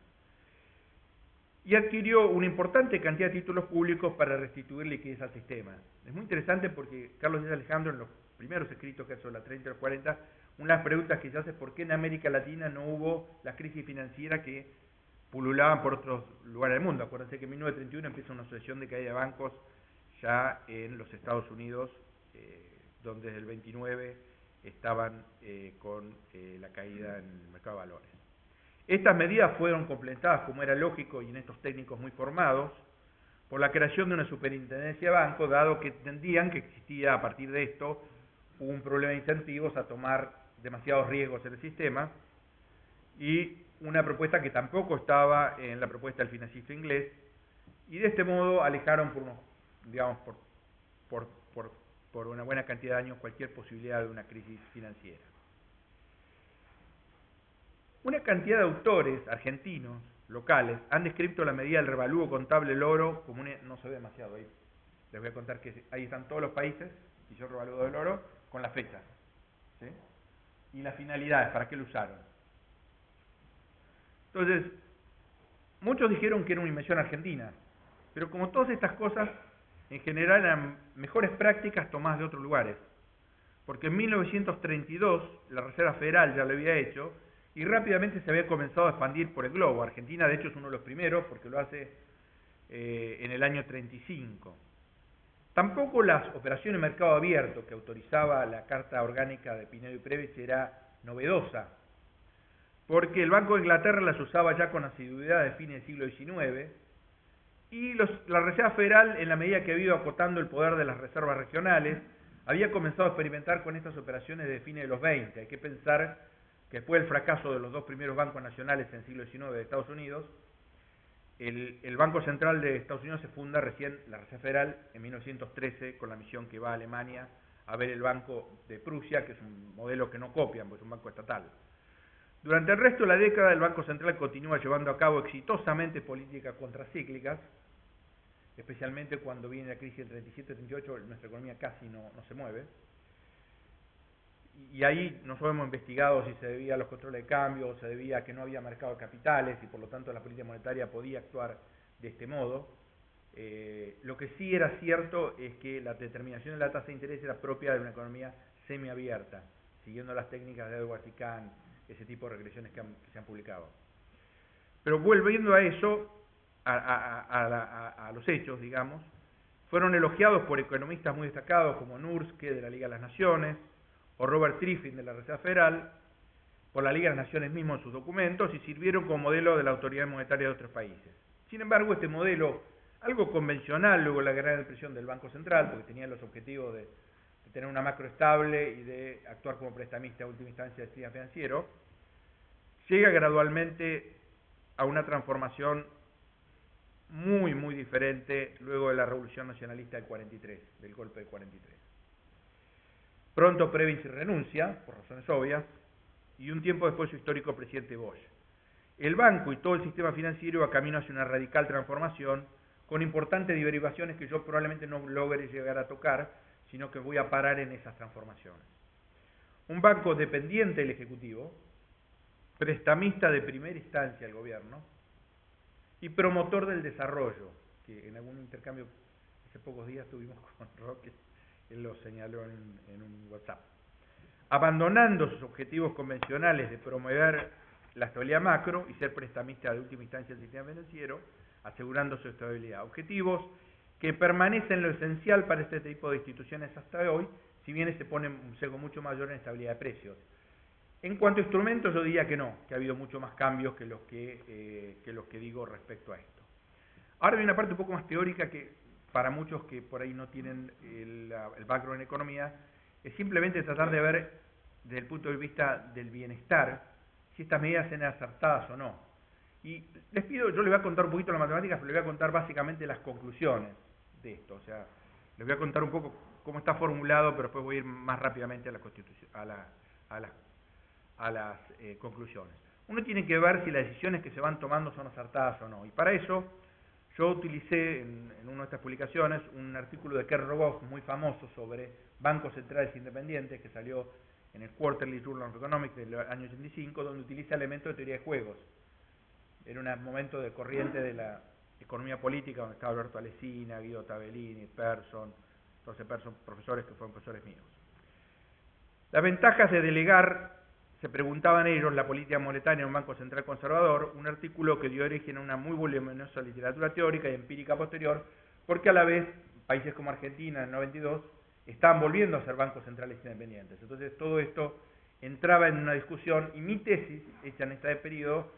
y adquirió una importante cantidad de títulos públicos para restituir liquidez al sistema. Es muy interesante porque Carlos Díaz Alejandro, en los primeros escritos que hace sobre la 30 y los 40, una de las preguntas que se hace es por qué en América Latina no hubo la crisis financiera que pululaban por otros lugares del mundo. Acuérdense que en 1931 empieza una sucesión de caída de bancos ya en los Estados Unidos, donde desde el 29 estaban con la caída en el mercado de valores. Estas medidas fueron complementadas, como era lógico y en estos técnicos muy formados, por la creación de una superintendencia de banco, dado que entendían que existía a partir de esto un problema de incentivos a tomar demasiados riesgos en el sistema, y una propuesta que tampoco estaba en la propuesta del financista inglés, y de este modo alejaron por una buena cantidad de años cualquier posibilidad de una crisis financiera. Una cantidad de autores argentinos, locales han descrito la medida del revalúo contable del oro como no se ve demasiado ahí. Les voy a contar que ahí están todos los países, y yo revalúo del oro, con la fecha, ¿sí? Y las finalidades, para qué lo usaron. Entonces, muchos dijeron que era una invención argentina, pero como todas estas cosas, en general eran mejores prácticas tomadas de otros lugares. Porque en 1932 la Reserva Federal ya lo había hecho y rápidamente se había comenzado a expandir por el globo. Argentina, de hecho, es uno de los primeros porque lo hace en el año 35. Tampoco las operaciones de mercado abierto que autorizaba la Carta Orgánica de Pinedo y Previs era novedosa, porque el Banco de Inglaterra las usaba ya con asiduidad de fines del siglo XIX, y la Reserva Federal, en la medida que había ido acotando el poder de las reservas regionales, había comenzado a experimentar con estas operaciones de fines de los 20. Hay que pensar que después del fracaso de los dos primeros bancos nacionales en el siglo XIX de Estados Unidos, el Banco Central de Estados Unidos se funda recién, la Reserva Federal, en 1913, con la misión que va a Alemania a ver el Banco de Prusia, que es un modelo que no copian, porque es un banco estatal. Durante el resto de la década, el Banco Central continúa llevando a cabo exitosamente políticas contracíclicas, especialmente cuando viene la crisis del 37-38, nuestra economía casi no se mueve. Y ahí nosotros hemos investigado si se debía a los controles de cambio, o se debía a que no había mercado de capitales y por lo tanto la política monetaria podía actuar de este modo. Lo que sí era cierto es que la determinación de la tasa de interés era propia de una economía semiabierta, siguiendo las técnicas de Edward y Kahn, ese tipo de regresiones que se han publicado. Pero volviendo a eso, a los hechos, digamos, fueron elogiados por economistas muy destacados como Nurske de la Liga de las Naciones o Robert Triffin de la Reserva Federal, por la Liga de las Naciones mismo en sus documentos, y sirvieron como modelo de la autoridad monetaria de otros países. Sin embargo, este modelo, algo convencional luego de la Gran Depresión del Banco Central, porque tenía los objetivos de tener una macro estable y de actuar como prestamista a última instancia del sistema financiero, llega gradualmente a una transformación muy diferente luego de la Revolución Nacionalista del 43, del golpe del 43. Pronto Previs renuncia, por razones obvias, y un tiempo después su histórico presidente Bosch. El banco y todo el sistema financiero va camino hacia una radical transformación, con importantes derivaciones que yo probablemente no logre llegar a tocar, sino que voy a parar en esas transformaciones. Un banco dependiente del Ejecutivo, prestamista de primera instancia al gobierno, y promotor del desarrollo, que en algún intercambio hace pocos días tuvimos con Roque, él lo señaló en un WhatsApp. Abandonando sus objetivos convencionales de promover la estabilidad macro y ser prestamista de última instancia del sistema financiero, asegurando su estabilidad. Objetivos que permanecen lo esencial para este tipo de instituciones hasta hoy, si bien se pone un sesgo mucho mayor en estabilidad de precios. En cuanto a instrumentos, yo diría que no, que ha habido mucho más cambios que los que digo respecto a esto. Ahora hay una parte un poco más teórica que para muchos que por ahí no tienen el background en economía, es simplemente tratar de ver desde el punto de vista del bienestar si estas medidas sean acertadas o no. Y les pido, yo les voy a contar un poquito las matemáticas, pero les voy a contar básicamente las conclusiones de esto. O sea, les voy a contar un poco cómo está formulado, pero después voy a ir más rápidamente a la constitución, a las conclusiones. Uno tiene que ver si las decisiones que se van tomando son acertadas o no. Y para eso yo utilicé en una de estas publicaciones un artículo de Kerr Rogoff muy famoso sobre bancos centrales independientes que salió en el Quarterly Journal of Economics del año 85, donde utiliza elementos de teoría de juegos. Era un momento de corriente de la economía política donde estaba Alberto Alesina, Guido Tabellini, Persson, entonces Persson, profesores que fueron profesores míos. Las ventajas de delegar, se preguntaban ellos, la política monetaria en un banco central conservador, un artículo que dio origen a una muy voluminosa literatura teórica y empírica posterior, porque a la vez países como Argentina en el 92 estaban volviendo a ser bancos centrales independientes. Entonces todo esto entraba en una discusión y mi tesis, hecha en este periodo,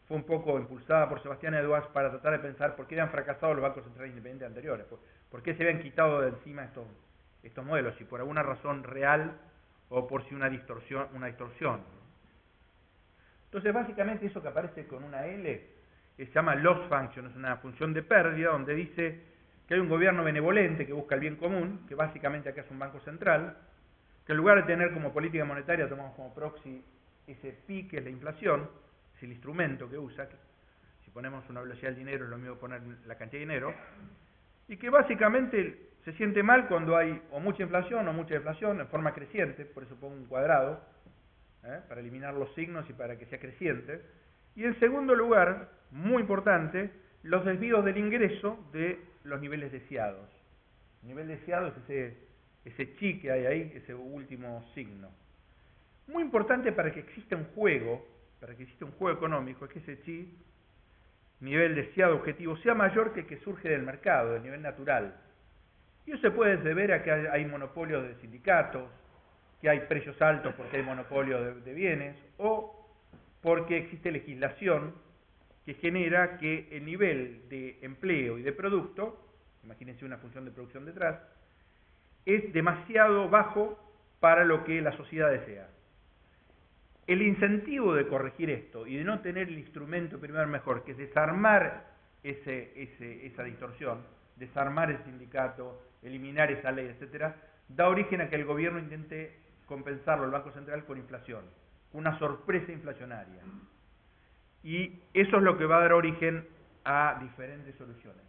fue un poco impulsada por Sebastián Edwards para tratar de pensar por qué habían fracasado los bancos centrales independientes anteriores, por qué se habían quitado de encima estos modelos, si por alguna razón real o por si una distorsión. Entonces básicamente eso que aparece con una L se llama loss function, es una función de pérdida donde dice que hay un gobierno benevolente que busca el bien común, que básicamente acá es un banco central, que en lugar de tener como política monetaria tomamos como proxy ese pi que es la inflación, es el instrumento que usa, que si ponemos una velocidad del dinero es lo mismo que poner la cantidad de dinero, y que básicamente se siente mal cuando hay o mucha inflación o mucha deflación en forma creciente, por eso pongo un cuadrado, para eliminar los signos y para que sea creciente. Y en segundo lugar, muy importante, los desvíos del ingreso de los niveles deseados. El nivel deseado es ese chi que hay ahí, ese último signo. Muy importante para que exista un juego económico, es que ese chi, nivel deseado objetivo, sea mayor que el que surge del mercado, del nivel natural. Y eso se puede deber a que hay monopolios de sindicatos, que hay precios altos porque hay monopolio de bienes, o porque existe legislación que genera que el nivel de empleo y de producto, imagínense una función de producción detrás, es demasiado bajo para lo que la sociedad desea. El incentivo de corregir esto y de no tener el instrumento primero mejor, que es desarmar esa distorsión, desarmar el sindicato, eliminar esa ley, etcétera, da origen a que el gobierno intente compensarlo, el Banco Central, con inflación, una sorpresa inflacionaria. Y eso es lo que va a dar origen a diferentes soluciones.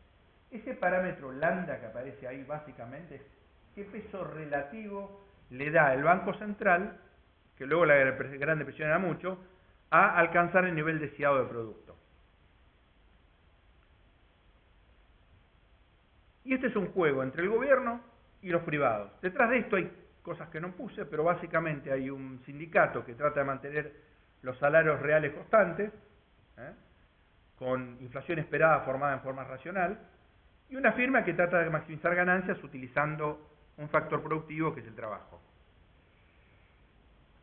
Ese parámetro lambda que aparece ahí básicamente es qué peso relativo le da el Banco Central, que luego la Gran Depresión era mucho, a alcanzar el nivel deseado de producto. Y este es un juego entre el gobierno y los privados. Detrás de esto hay cosas que no puse, pero básicamente hay un sindicato que trata de mantener los salarios reales constantes, con inflación esperada formada en forma racional, y una firma que trata de maximizar ganancias utilizando un factor productivo que es el trabajo.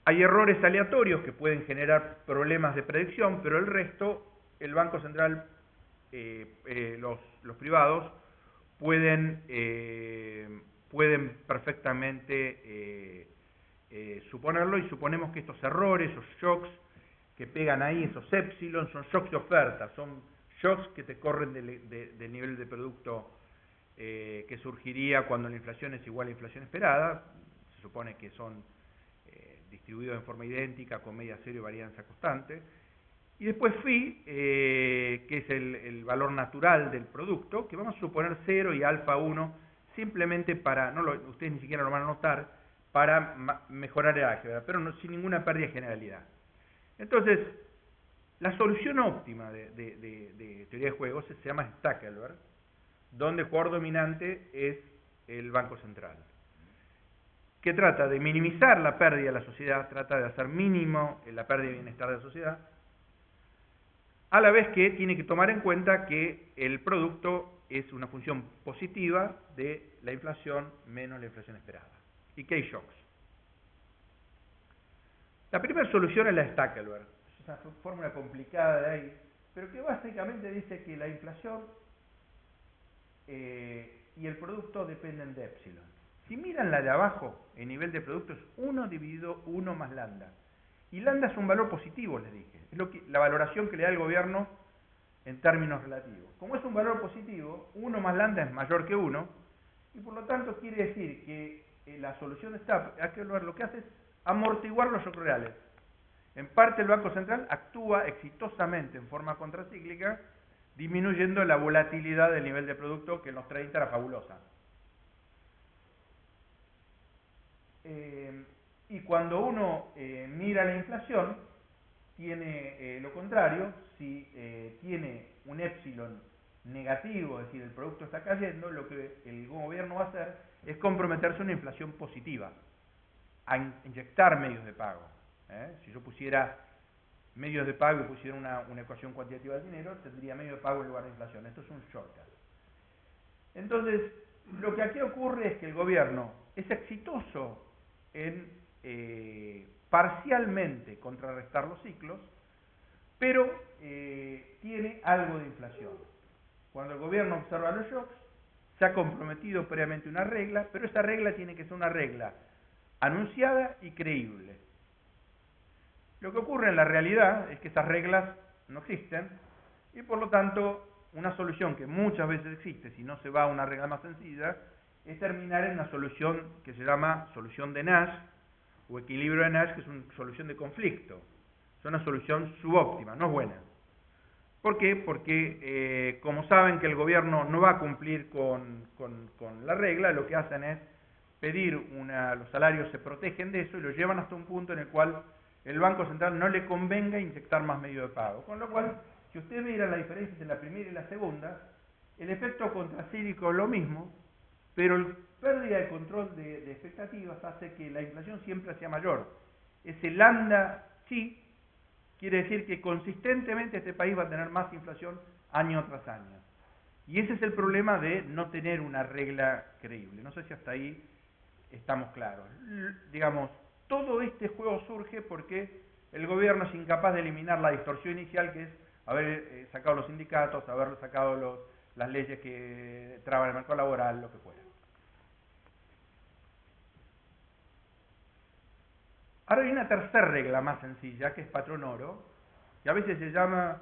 Hay errores aleatorios que pueden generar problemas de predicción, pero el resto, el Banco Central, los privados, pueden perfectamente suponerlo, y suponemos que estos errores, esos shocks que pegan ahí, esos épsilon, son shocks de oferta, son shocks que te corren del nivel de producto que surgiría cuando la inflación es igual a la inflación esperada. Se supone que son distribuidos en forma idéntica, con media cero y varianza constante. Y después phi, que es el valor natural del producto, que vamos a suponer 0 y alfa 1, simplemente para, ustedes ni siquiera lo van a notar, para mejorar el álgebra, pero sin ninguna pérdida de generalidad. Entonces, la solución óptima de teoría de juegos se llama Stackelberg, donde el jugador dominante es el Banco Central, que trata de minimizar la pérdida de la sociedad, trata de hacer mínimo la pérdida de bienestar de la sociedad, a la vez que tiene que tomar en cuenta que el producto es una función positiva de la inflación menos la inflación esperada, y que hay shocks. La primera solución es la Stackelberg, es una fórmula complicada de ahí, pero que básicamente dice que la inflación y el producto dependen de épsilon. Si miran la de abajo, el nivel de producto es 1 dividido 1 más lambda. Y lambda es un valor positivo, les dije. Es la valoración que le da el gobierno en términos relativos. Como es un valor positivo, 1 más lambda es mayor que 1, y por lo tanto quiere decir que la solución de Stackelberg lo que hace es amortiguar los shocks reales. En parte el Banco Central actúa exitosamente en forma contracíclica, disminuyendo la volatilidad del nivel de producto, que en los 30 era fabulosa. Y cuando uno mira la inflación, tiene lo contrario. Si tiene un épsilon negativo, es decir, el producto está cayendo, lo que el gobierno va a hacer es comprometerse a una inflación positiva, a inyectar medios de pago. Si yo pusiera medios de pago y pusiera una ecuación cuantitativa del dinero, tendría medio de pago en lugar de inflación. Esto es un shortcut. Entonces, lo que aquí ocurre es que el gobierno es exitoso en parcialmente contrarrestar los ciclos, pero tiene algo de inflación. Cuando el gobierno observa los shocks, se ha comprometido previamente una regla, pero esa regla tiene que ser una regla anunciada y creíble. Lo que ocurre en la realidad es que esas reglas no existen, y por lo tanto una solución que muchas veces existe, si no se va a una regla más sencilla, es terminar en una solución que se llama solución de Nash, o equilibrio de Nash, que es una solución de conflicto. Es una solución subóptima, no es buena. ¿Por qué? Porque, como saben que el gobierno no va a cumplir con la regla, lo que hacen es pedir los salarios se protegen de eso y lo llevan hasta un punto en el cual el Banco Central no le convenga inyectar más medios de pago. Con lo cual, si usted mira la diferencia entre la primera y la segunda, el efecto contracíclico es lo mismo, pero la pérdida de control de expectativas hace que la inflación siempre sea mayor. Ese lambda chi quiere decir que consistentemente este país va a tener más inflación año tras año. Y ese es el problema de no tener una regla creíble. No sé si hasta ahí estamos claros. Digamos, todo este juego surge porque el gobierno es incapaz de eliminar la distorsión inicial, que es haber sacado los sindicatos, haber sacado las leyes que traban el mercado laboral, lo que fuera. Ahora hay una tercera regla más sencilla, que es patrón oro, que a veces se llama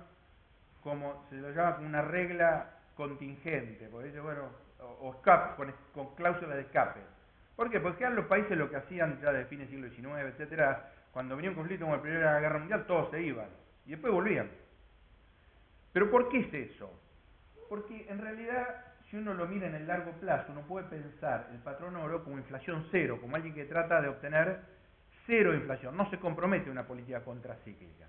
como una regla contingente, porque dice, bueno, o escape, con cláusula de escape. ¿Por qué? Porque los países lo que hacían ya desde fines del siglo XIX, etcétera, cuando venía un conflicto como la Primera Guerra Mundial, todos se iban y después volvían. ¿Pero por qué es eso? Porque en realidad, si uno lo mira en el largo plazo, uno puede pensar el patrón oro como inflación cero, como alguien que trata de obtener cero inflación, no se compromete a una política contracíclica.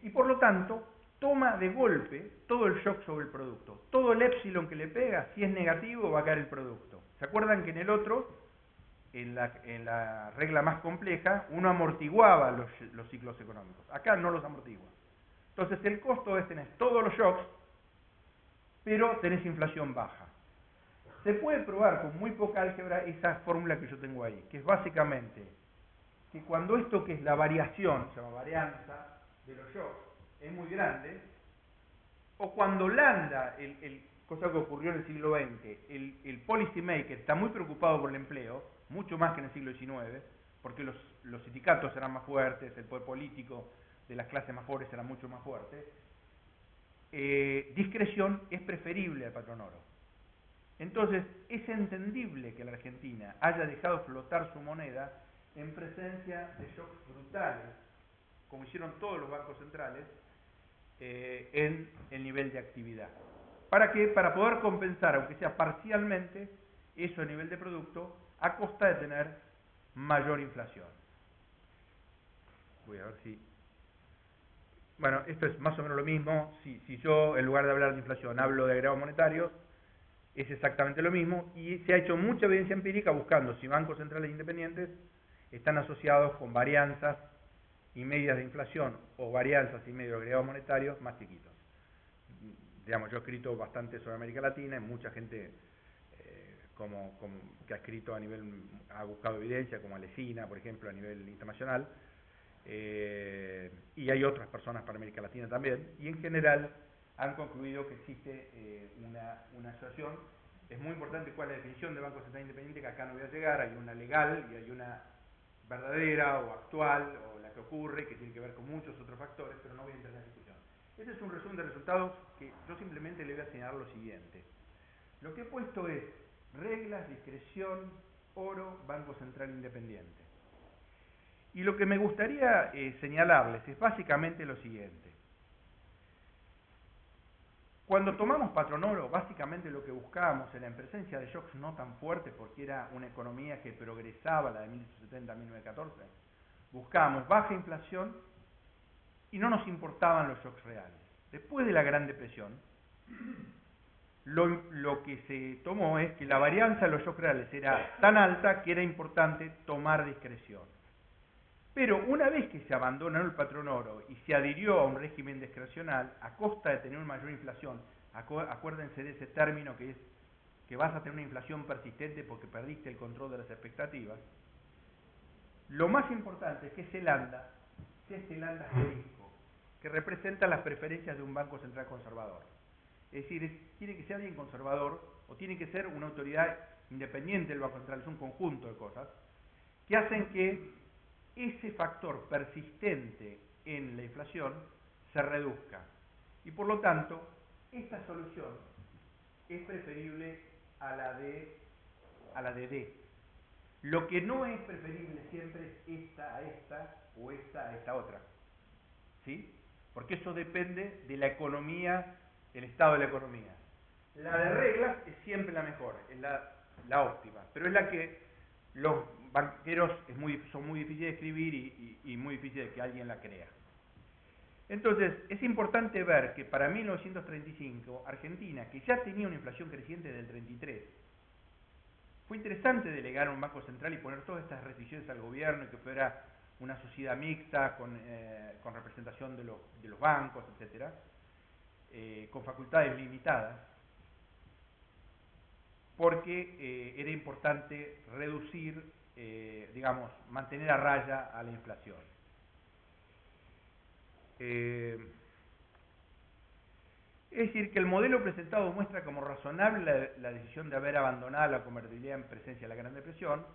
Y por lo tanto, toma de golpe todo el shock sobre el producto. Todo el épsilon que le pega, si es negativo, va a caer el producto. ¿Se acuerdan que en el otro, en la regla más compleja, uno amortiguaba los ciclos económicos? Acá no los amortigua. Entonces el costo es tener todos los shocks, pero tenés inflación baja. Se puede probar con muy poca álgebra esa fórmula que yo tengo ahí, que es básicamente que cuando esto que es la variación, se llama varianza, de los shocks es muy grande, o cuando lambda, cosa que ocurrió en el siglo XX, el policy maker está muy preocupado por el empleo, mucho más que en el siglo XIX, porque los sindicatos eran más fuertes, el poder político de las clases más pobres era mucho más fuerte, discreción es preferible al patrón oro. Entonces, es entendible que la Argentina haya dejado flotar su moneda en presencia de shocks brutales, como hicieron todos los bancos centrales, en el nivel de actividad. ¿Para qué? Para poder compensar, aunque sea parcialmente, eso a nivel de producto, a costa de tener mayor inflación. Voy a ver si... Bueno, esto es más o menos lo mismo. Si yo, en lugar de hablar de inflación, hablo de agregados monetarios, es exactamente lo mismo, y se ha hecho mucha evidencia empírica buscando si bancos centrales independientes están asociados con varianzas y medidas de inflación o varianzas y medios de agregados monetarios más chiquitos. Digamos, yo he escrito bastante sobre América Latina y mucha gente que ha escrito ha buscado evidencia, como Alesina, por ejemplo, a nivel internacional, y hay otras personas para América Latina también, y en general han concluido que existe una asociación. Es muy importante cuál es la definición de Banco Central Independiente, que acá no voy a llegar. Hay una legal y hay una verdadera o actual, o la que ocurre, que tiene que ver con muchos otros factores, pero no voy a entrar en la discusión. Este es un resumen de resultados que yo simplemente le voy a señalar lo siguiente. Lo que he puesto es reglas, discreción, oro, Banco Central Independiente. Y lo que me gustaría señalarles es básicamente lo siguiente. Cuando tomamos patrón oro, básicamente lo que buscábamos era en presencia de shocks no tan fuertes, porque era una economía que progresaba, la de 1870 a 1914, buscábamos baja inflación y no nos importaban los shocks reales. Después de la Gran Depresión, lo que se tomó es que la varianza de los shocks reales era tan alta que era importante tomar discreción. Pero una vez que se abandonó el patrón oro y se adhirió a un régimen discrecional a costa de tener una mayor inflación, acuérdense de ese término que es que vas a tener una inflación persistente porque perdiste el control de las expectativas, lo más importante es que ese lambda sea este lambda asterisco, que representa las preferencias de un banco central conservador. Es decir, tiene que ser alguien conservador o tiene que ser una autoridad independiente del Banco Central, es un conjunto de cosas que hacen que ese factor persistente en la inflación se reduzca. Y por lo tanto, esta solución es preferible a la de D. Lo que no es preferible siempre es esta a esta o esta a esta otra. ¿Sí? porque eso depende de la economía, el estado de la economía. La de reglas es siempre la mejor, es la óptima, pero es la que los banqueros son muy difíciles de escribir y muy difíciles de que alguien la crea. Entonces, es importante ver que para 1935, Argentina, que ya tenía una inflación creciente del 33, fue interesante delegar a un Banco Central y poner todas estas restricciones al gobierno y que fuera una sociedad mixta con representación de los bancos, etcétera, con facultades limitadas, porque era importante reducir, digamos, mantener a raya a la inflación. Es decir, que el modelo presentado muestra como razonable la decisión de haber abandonado la convertibilidad en presencia de la Gran Depresión.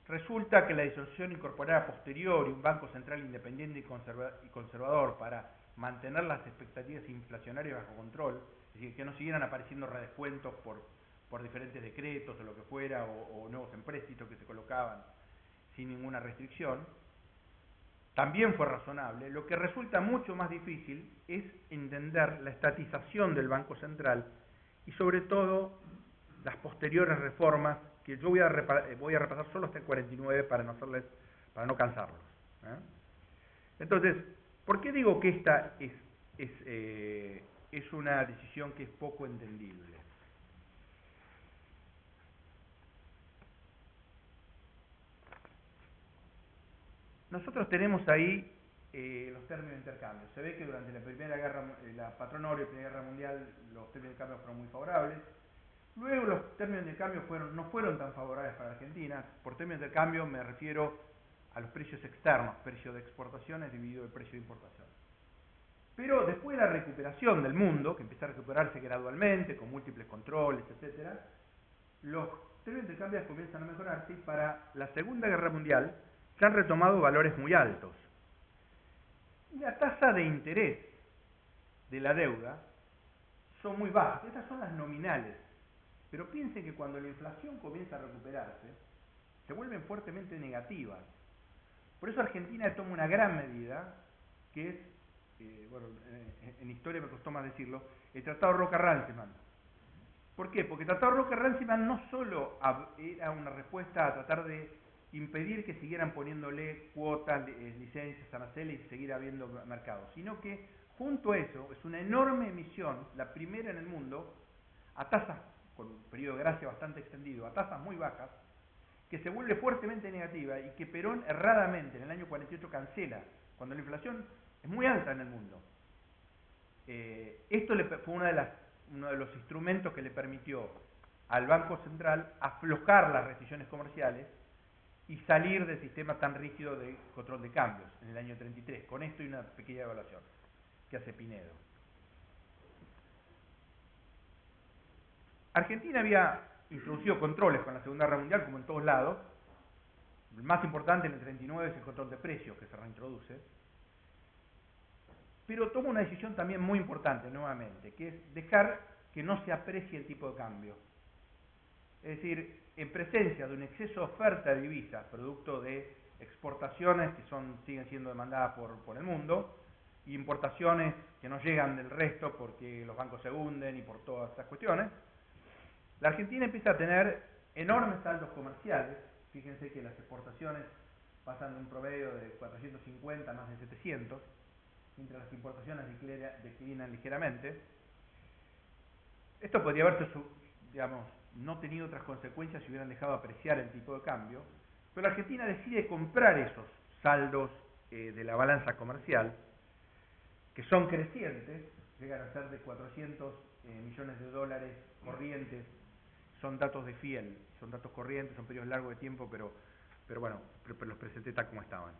Resulta que la disolución incorporara a posteriori un Banco Central independiente y conservador para mantener las expectativas inflacionarias bajo control, es decir, que no siguieran apareciendo redescuentos por diferentes decretos o lo que fuera, o nuevos empréstitos que se colocaban sin ninguna restricción, también fue razonable. Lo que resulta mucho más difícil es entender la estatización del Banco Central y sobre todo las posteriores reformas, que yo voy a repasar solo hasta el 49 para no cansarlos. Entonces, ¿por qué digo que esta es una decisión que es poco entendible? Nosotros tenemos ahí los términos de intercambio. Se ve que durante la Patronario y la Primera Guerra Mundial, los términos de cambio fueron muy favorables. Luego los términos de cambio no fueron tan favorables para Argentina. Por términos de cambio me refiero a los precios externos, precio de exportaciones dividido el precio de importación. Pero después de la recuperación del mundo, que empieza a recuperarse gradualmente, con múltiples controles, etc., los términos de cambio comienzan a mejorarse y para la Segunda Guerra Mundial se han retomado valores muy altos. Y la tasa de interés de la deuda son muy bajas. Estas son las nominales. Pero piensen que cuando la inflación comienza a recuperarse, se vuelven fuertemente negativas. Por eso Argentina toma una gran medida, que es, en historia me costó más decirlo, el Tratado Roca-Runciman. ¿Por qué? Porque el Tratado Roca-Runciman no solo era una respuesta a tratar de impedir que siguieran poniéndole cuotas, licencias, aranceles y seguir habiendo mercado, sino que junto a eso es una enorme emisión, la primera en el mundo, a tasas, con un periodo de gracia bastante extendido, a tasas muy bajas, que se vuelve fuertemente negativa y que Perón erradamente en el año 48 cancela, cuando la inflación es muy alta en el mundo. Esto fue uno de los instrumentos que le permitió al Banco Central aflojar las restricciones comerciales y salir del sistema tan rígido de control de cambios en el año 33. Con esto y una pequeña evaluación que hace Pinedo. Argentina había introducido controles con la Segunda Guerra Mundial, como en todos lados. El más importante en el 39 es el control de precios, que se reintroduce. Pero toma una decisión también muy importante, nuevamente, que es dejar que no se aprecie el tipo de cambio. Es decir, en presencia de un exceso de oferta de divisas, producto de exportaciones que siguen siendo demandadas por el mundo, y importaciones que no llegan del resto porque los bancos se hunden y por todas estas cuestiones, la Argentina empieza a tener enormes saldos comerciales. Fíjense que las exportaciones pasan de un promedio de 450 a más de 700, mientras las importaciones declinan ligeramente. Esto podría haberse, no tenido otras consecuencias si hubieran dejado apreciar el tipo de cambio, pero la Argentina decide comprar esos saldos de la balanza comercial, que son crecientes, llegan a ser de 400 millones de dólares corrientes. Son datos de Fiel, son datos corrientes, son periodos largos de tiempo, pero los presenté tal como estaban.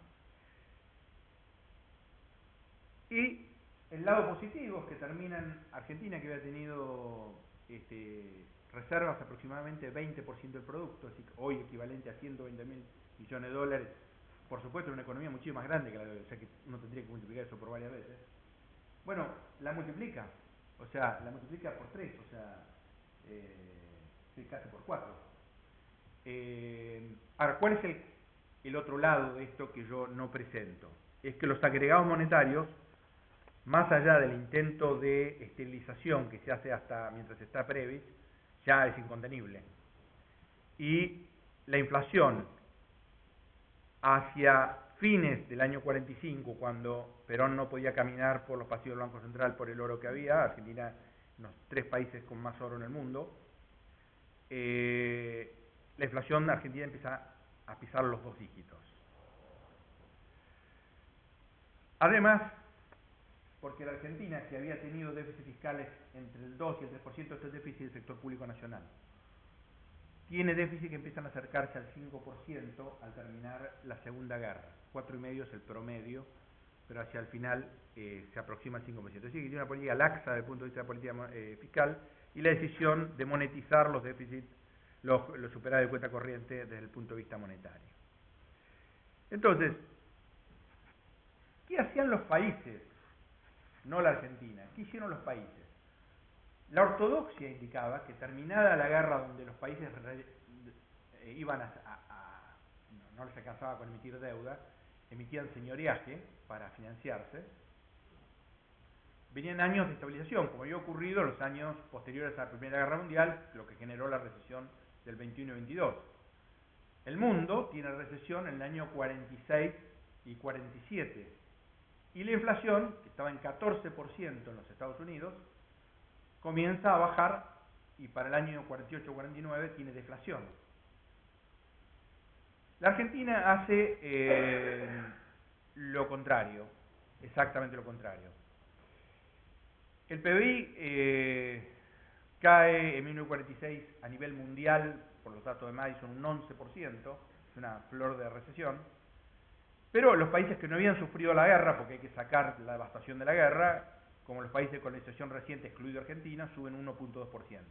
Y el lado positivo es que termina en Argentina, que había tenido reservas aproximadamente 20% del producto, así que hoy equivalente a 120 mil millones de dólares. Por supuesto, en una economía mucho más grande que la de hoy, o sea que uno tendría que multiplicar eso por varias veces. Bueno, la multiplica por 3, o sea, casi por 4. Ahora, ¿cuál es el otro lado de esto que yo no presento? Es que los agregados monetarios más allá del intento de esterilización que se hace hasta mientras está Previs, ya es incontenible. Y la inflación hacia fines del año 45, cuando Perón no podía caminar por los pasillos del Banco Central por el oro que había, Argentina, los 3 países con más oro en el mundo, la inflación argentina empieza a pisar los 2 dígitos. Además, porque la Argentina, que había tenido déficits fiscales entre el 2 y el 3%, este es déficit del sector público nacional, tiene déficit que empiezan a acercarse al 5% al terminar la Segunda Guerra. 4,5 es el promedio, pero hacia el final se aproxima al 5%. Es decir, que tiene una política laxa desde el punto de vista de la política fiscal y la decisión de monetizar los déficits, los superávit de cuenta corriente desde el punto de vista monetario. Entonces, ¿qué hacían los países? No la Argentina. ¿Qué hicieron los países? La ortodoxia indicaba que terminada la guerra donde los países iban no les alcanzaba con emitir deuda, emitían señoriaje para financiarse, venían años de estabilización, como había ocurrido en los años posteriores a la Primera Guerra Mundial, lo que generó la recesión del 21 y 22. El mundo tiene recesión en el año 46 y 47, y la inflación, que estaba en 14% en los Estados Unidos, comienza a bajar y para el año 48-49 tiene deflación. La Argentina hace lo contrario, exactamente lo contrario. El PBI cae en 1946 a nivel mundial, por los datos de Madison, un 11%, es una flor de recesión, pero los países que no habían sufrido la guerra, porque hay que sacar la devastación de la guerra, como los países de colonización reciente, excluido Argentina, suben 1,2%.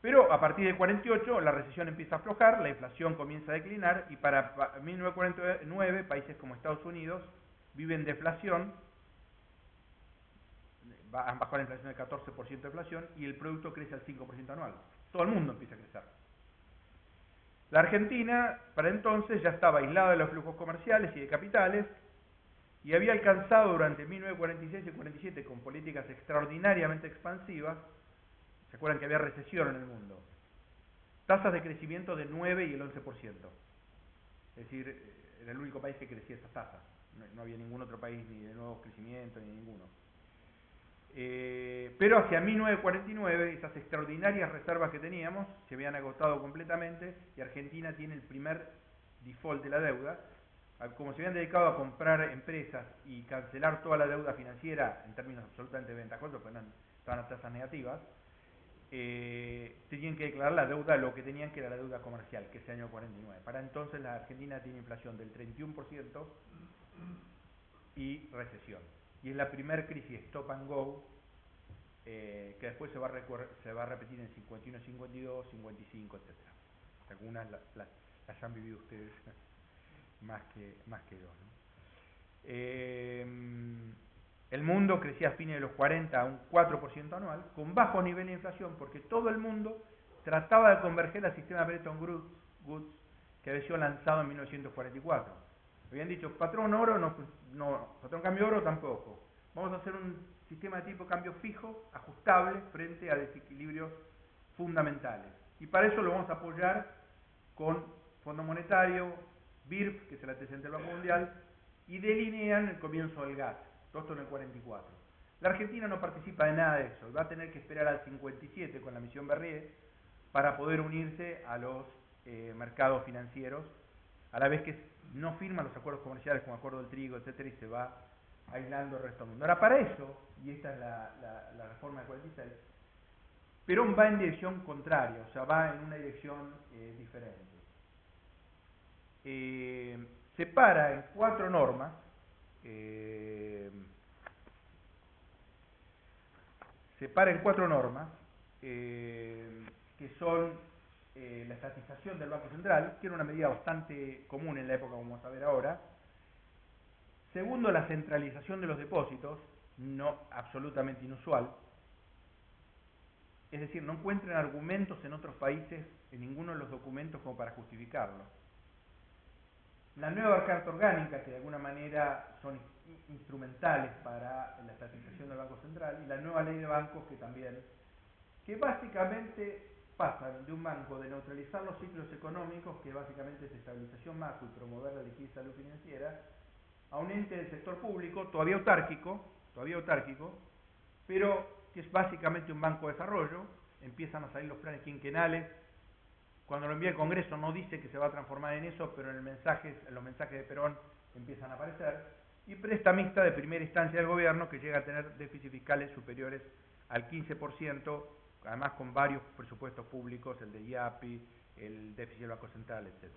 Pero a partir del 48 la recesión empieza a aflojar, la inflación comienza a declinar y para 1949 países como Estados Unidos viven deflación, han bajado la inflación del 14% de inflación y el producto crece al 5% anual. Todo el mundo empieza a crecer. La Argentina, para entonces, ya estaba aislada de los flujos comerciales y de capitales y había alcanzado durante 1946 y 47 con políticas extraordinariamente expansivas, ¿se acuerdan que había recesión en el mundo? Tasas de crecimiento de 9 y el 11%. Es decir, era el único país que crecía esas tasas. No había ningún otro país ni de nuevo crecimiento ni ninguno. Pero hacia 1949 esas extraordinarias reservas que teníamos se habían agotado completamente y Argentina tiene el primer default de la deuda. Como se habían dedicado a comprar empresas y cancelar toda la deuda financiera en términos absolutamente ventajosos, porque estaban a tasas negativas, tenían que declarar la deuda, lo que tenían que era la deuda comercial, que es el año 49. Para entonces la Argentina tiene inflación del 31% y recesión. Y es la primer crisis stop and go, que después se va a repetir en 51, 52, 55, etc. Algunas las han vivido ustedes más que yo, ¿no? El mundo crecía a fines de los 40 a un 4% anual, con bajo nivel de inflación, porque todo el mundo trataba de converger al sistema Bretton Woods que había sido lanzado en 1944. Habían dicho, patrón oro, no, patrón cambio oro tampoco. Vamos a hacer un sistema de tipo cambio fijo, ajustable, frente a desequilibrios fundamentales. Y para eso lo vamos a apoyar con Fondo Monetario, BIRP, que es el antecedente del Banco Mundial, y delinean el comienzo del gas. Todo esto en el 44. La Argentina no participa de nada de eso, va a tener que esperar al 57 con la misión Berryer para poder unirse a los mercados financieros, a la vez que no firma los acuerdos comerciales como acuerdo del trigo, etcétera, y se va aislando el resto del mundo. Ahora, para eso, y esta es la reforma del 46, Perón va en dirección contraria, o sea, va en una dirección diferente. Separa en 4 normas, que son la estatización del Banco Central, que era una medida bastante común en la época, como vamos a ver ahora. Segundo, la centralización de los depósitos, no absolutamente inusual. Es decir, no encuentran argumentos en otros países, en ninguno de los documentos, como para justificarlo. la nueva Carta Orgánica, que de alguna manera son instrumentales para la estatización del Banco Central, y la nueva Ley de Bancos, que también, que básicamente pasan de un banco de neutralizar los ciclos económicos, que básicamente es estabilización macro y promover la liquidez y salud financiera, a un ente del sector público todavía autárquico, pero que es básicamente un banco de desarrollo. Empiezan a salir los planes quinquenales. Cuando lo envía el Congreso no dice que se va a transformar en eso, pero en los mensajes de Perón empiezan a aparecer. Y prestamista de primera instancia del gobierno, que llega a tener déficits fiscales superiores al 15%, además con varios presupuestos públicos, el de IAPI, el déficit del Banco Central, etc.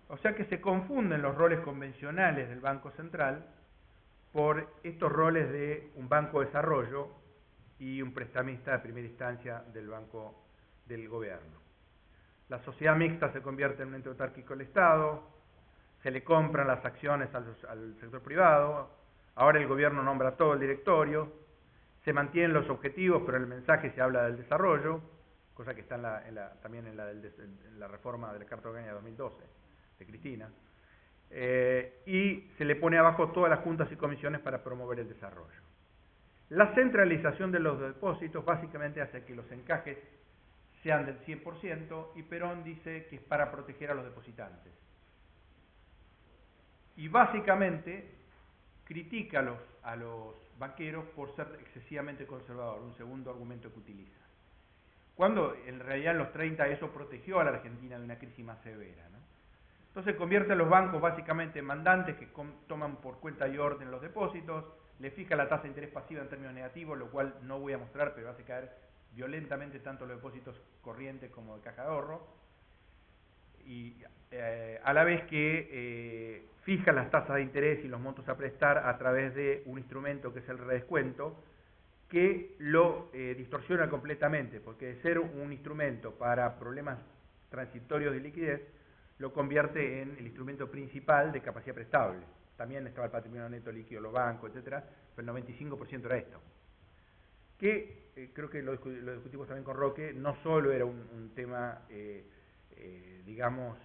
O sea que se confunden los roles convencionales del Banco Central por estos roles de un banco de desarrollo y un prestamista de primera instancia del banco del gobierno. La sociedad mixta se convierte en un ente autárquico del Estado, se le compran las acciones al sector privado, ahora el gobierno nombra todo el directorio, se mantienen los objetivos, pero en el mensaje se habla del desarrollo, cosa que está también en la reforma de la Carta Orgánica de 2012 de Cristina, y se le pone abajo todas las juntas y comisiones para promover el desarrollo. La centralización de los depósitos básicamente hace que los encajes sean del 100%, y Perón dice que es para proteger a los depositantes. Y básicamente critica a los banqueros por ser excesivamente conservador, un segundo argumento que utiliza. Cuando en realidad en los 30 eso protegió a la Argentina de una crisis más severa, ¿no? Entonces convierte a los bancos básicamente en mandantes que toman por cuenta y orden los depósitos, le fija la tasa de interés pasiva en términos negativos, lo cual no voy a mostrar, pero hace caer violentamente tanto los depósitos corrientes como de caja de ahorro, y a la vez que fija las tasas de interés y los montos a prestar a través de un instrumento que es el redescuento, que lo distorsiona completamente, porque de ser un instrumento para problemas transitorios de liquidez, lo convierte en el instrumento principal de capacidad prestable. También estaba el patrimonio neto líquido, los bancos, etcétera, pero el 95% era esto. Que creo que lo discutimos también con Roque, no solo era un tema, digamos,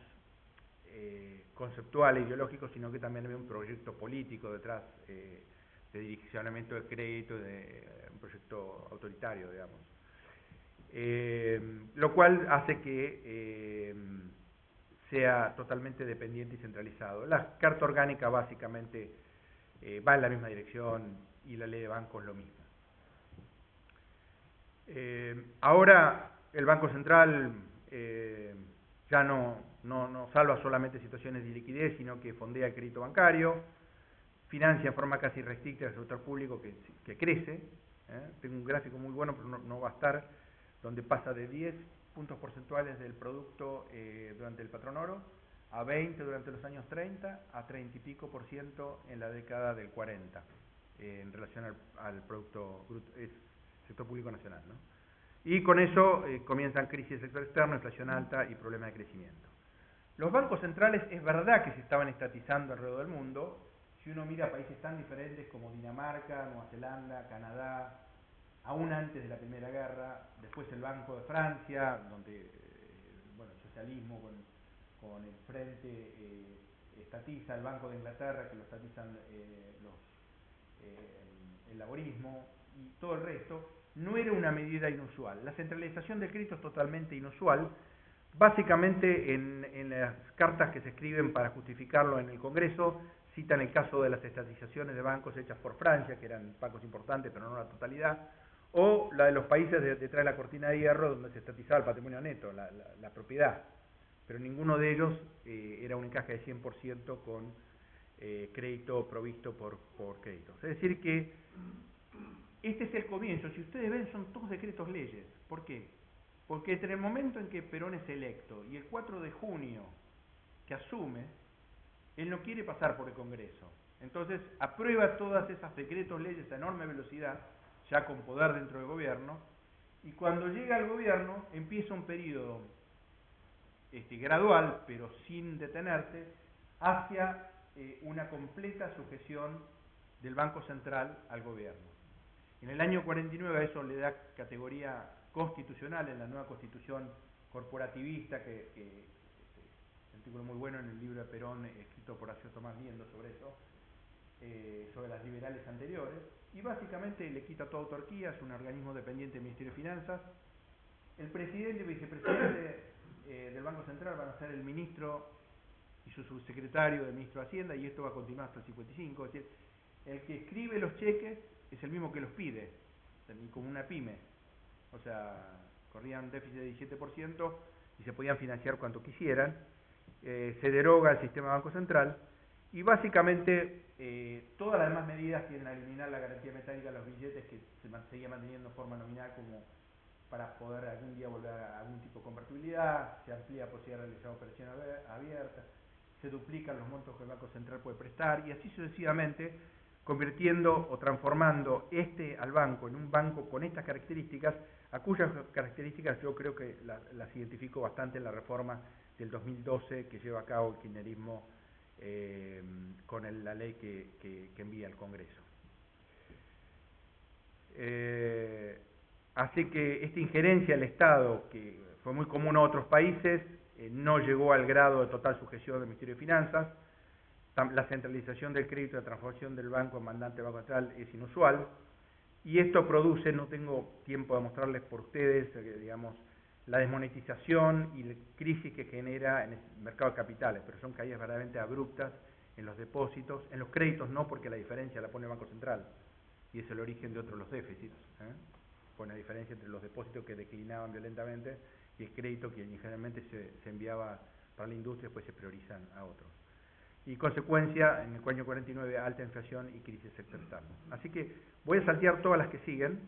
conceptual e ideológico, sino que también había un proyecto político detrás, de direccionamiento de crédito, de un proyecto autoritario, digamos. Lo cual hace que sea totalmente dependiente y centralizado. La Carta Orgánica básicamente va en la misma dirección, y la Ley de Bancos lo mismo. Ahora el Banco Central ya no salva solamente situaciones de liquidez, sino que fondea el crédito bancario, financia en forma casi restricta el sector público que crece. Tengo un gráfico muy bueno, pero no va a estar, donde pasa de 10 puntos porcentuales del producto durante el patrón oro, a 20 durante los años 30, a 30 y pico % en la década del 40, en relación al producto sector público nacional, ¿no? Y con eso comienzan crisis del sector externo, inflación alta y problemas de crecimiento. Los bancos centrales es verdad que se estaban estatizando alrededor del mundo. Si uno mira países tan diferentes como Dinamarca, Nueva Zelanda, Canadá, aún antes de la Primera Guerra, después el Banco de Francia, donde bueno, el socialismo con el frente estatiza, el Banco de Inglaterra, que lo estatizan el laborismo, y todo el resto, no era una medida inusual. La centralización del crédito es totalmente inusual. Básicamente en las cartas que se escriben para justificarlo en el Congreso, citan el caso de las estatizaciones de bancos hechas por Francia, que eran bancos importantes, pero no la totalidad, o la de los países detrás de la cortina de hierro, donde se estatizaba el patrimonio neto, la propiedad. Pero ninguno de ellos era un encaje de 100% con crédito provisto por créditos. Es decir que este es el comienzo. Si ustedes ven, son todos decretos leyes. ¿Por qué? Porque entre el momento en que Perón es electo y el 4 de junio que asume, él no quiere pasar por el Congreso. Entonces aprueba todas esas decretos leyes a enorme velocidad, ya con poder dentro del gobierno, y cuando llega al gobierno empieza un periodo gradual, pero sin detenerse, hacia una completa sujeción del Banco Central al gobierno. En el año 49 a eso le da categoría constitucional en la nueva constitución corporativista que artículo muy bueno en el libro de Perón, escrito por Horacio Tomás Liendo sobre eso, sobre las liberales anteriores, y básicamente le quita toda autarquía, es un organismo dependiente del Ministerio de Finanzas. El presidente y vicepresidente del Banco Central van a ser el ministro y su subsecretario del ministro de Hacienda, y esto va a continuar hasta el 55, es decir, el que escribe los cheques es el mismo que los pide, como una pyme, o sea, corrían un déficit de 17% y se podían financiar cuanto quisieran. Se deroga el sistema Banco Central y básicamente todas las demás medidas tienden a eliminar la garantía metálica de los billetes, que se seguía manteniendo en forma nominal como para poder algún día volver a algún tipo de convertibilidad, se amplía la posibilidad de realizar operaciones abiertas, se duplican los montos que el Banco Central puede prestar y así sucesivamente, convirtiendo o transformando al banco en un banco con estas características, a cuyas características yo creo que las identifico bastante en la reforma del 2012 que lleva a cabo el kirchnerismo con la ley que envía al Congreso. Así que esta injerencia del Estado, que fue muy común en otros países, no llegó al grado de total sujeción del Ministerio de Finanzas. La centralización del crédito y la transformación del banco en mandante del Banco Central es inusual. Y esto produce, no tengo tiempo de mostrarles por ustedes, digamos, la desmonetización y la crisis que genera en el mercado de capitales, pero son caídas verdaderamente abruptas en los depósitos, en los créditos no, porque la diferencia la pone el Banco Central, y es el origen de otros los déficits. Pone la diferencia entre los depósitos que declinaban violentamente y el crédito que generalmente se enviaba para la industria y después se priorizan a otros. Y consecuencia, en el año 49, alta inflación y crisis sector externo. Así que voy a saltear todas las que siguen,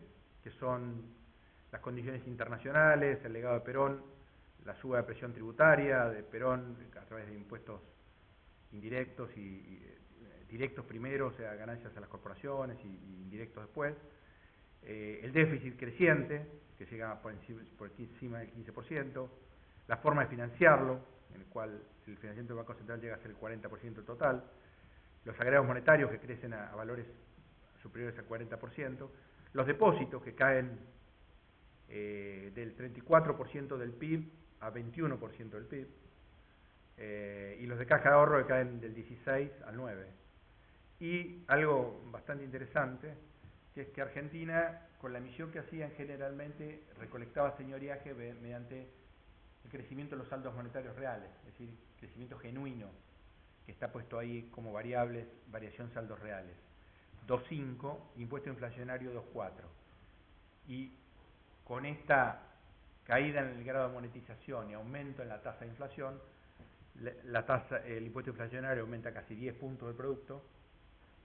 que son las condiciones internacionales, el legado de Perón, la suba de presión tributaria de Perón a través de impuestos indirectos y directos primero, o sea, ganancias a las corporaciones y indirectos después, el déficit creciente, que llega por encima del 15%, la forma de financiarlo, en el cual el financiamiento del Banco Central llega a ser el 40% total, los agregados monetarios que crecen a valores superiores al 40%, los depósitos que caen del 34% del PIB a 21% del PIB, y los de caja de ahorro que caen del 16 al 9. Y algo bastante interesante, que es que Argentina, con la emisión que hacían generalmente, recolectaba señoriaje mediante el crecimiento de los saldos monetarios reales, es decir, crecimiento genuino, que está puesto ahí como variables, variación saldos reales. 2,5, impuesto inflacionario 2,4. Y con esta caída en el grado de monetización y aumento en la tasa de inflación, el impuesto inflacionario aumenta casi 10 puntos del producto,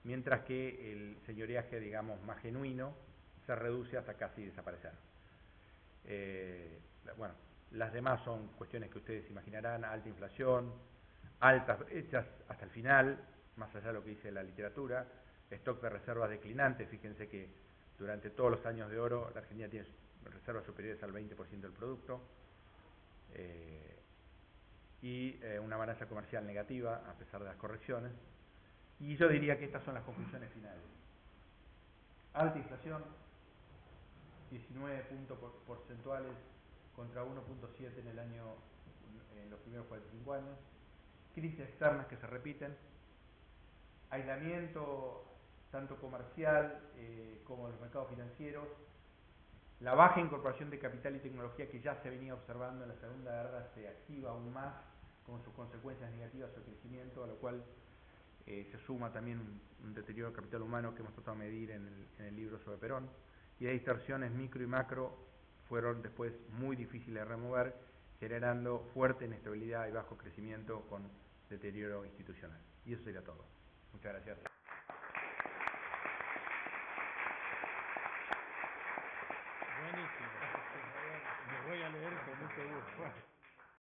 mientras que el señoriaje, digamos, más genuino, se reduce hasta casi desaparecer. Bueno, las demás son cuestiones que ustedes imaginarán: alta inflación, altas brechas hasta el final, más allá de lo que dice la literatura, stock de reservas declinantes. Fíjense que durante todos los años de oro la Argentina tiene reservas superiores al 20% del producto, y una balanza comercial negativa a pesar de las correcciones. Y yo diría que estas son las conclusiones finales. Alta inflación, 19 puntos porcentuales contra 1,7 en los primeros 45 años. Crisis externas que se repiten. Aislamiento tanto comercial como de los mercados financieros. La baja incorporación de capital y tecnología que ya se venía observando en la Segunda Guerra se activa aún más con sus consecuencias negativas al crecimiento, a lo cual se suma también un deterioro del capital humano que hemos tratado de medir en el libro sobre Perón. Y las distorsiones micro y macro fueron después muy difíciles de remover, generando fuerte inestabilidad y bajo crecimiento con deterioro institucional. Y eso sería todo. Muchas gracias. Buenísimo.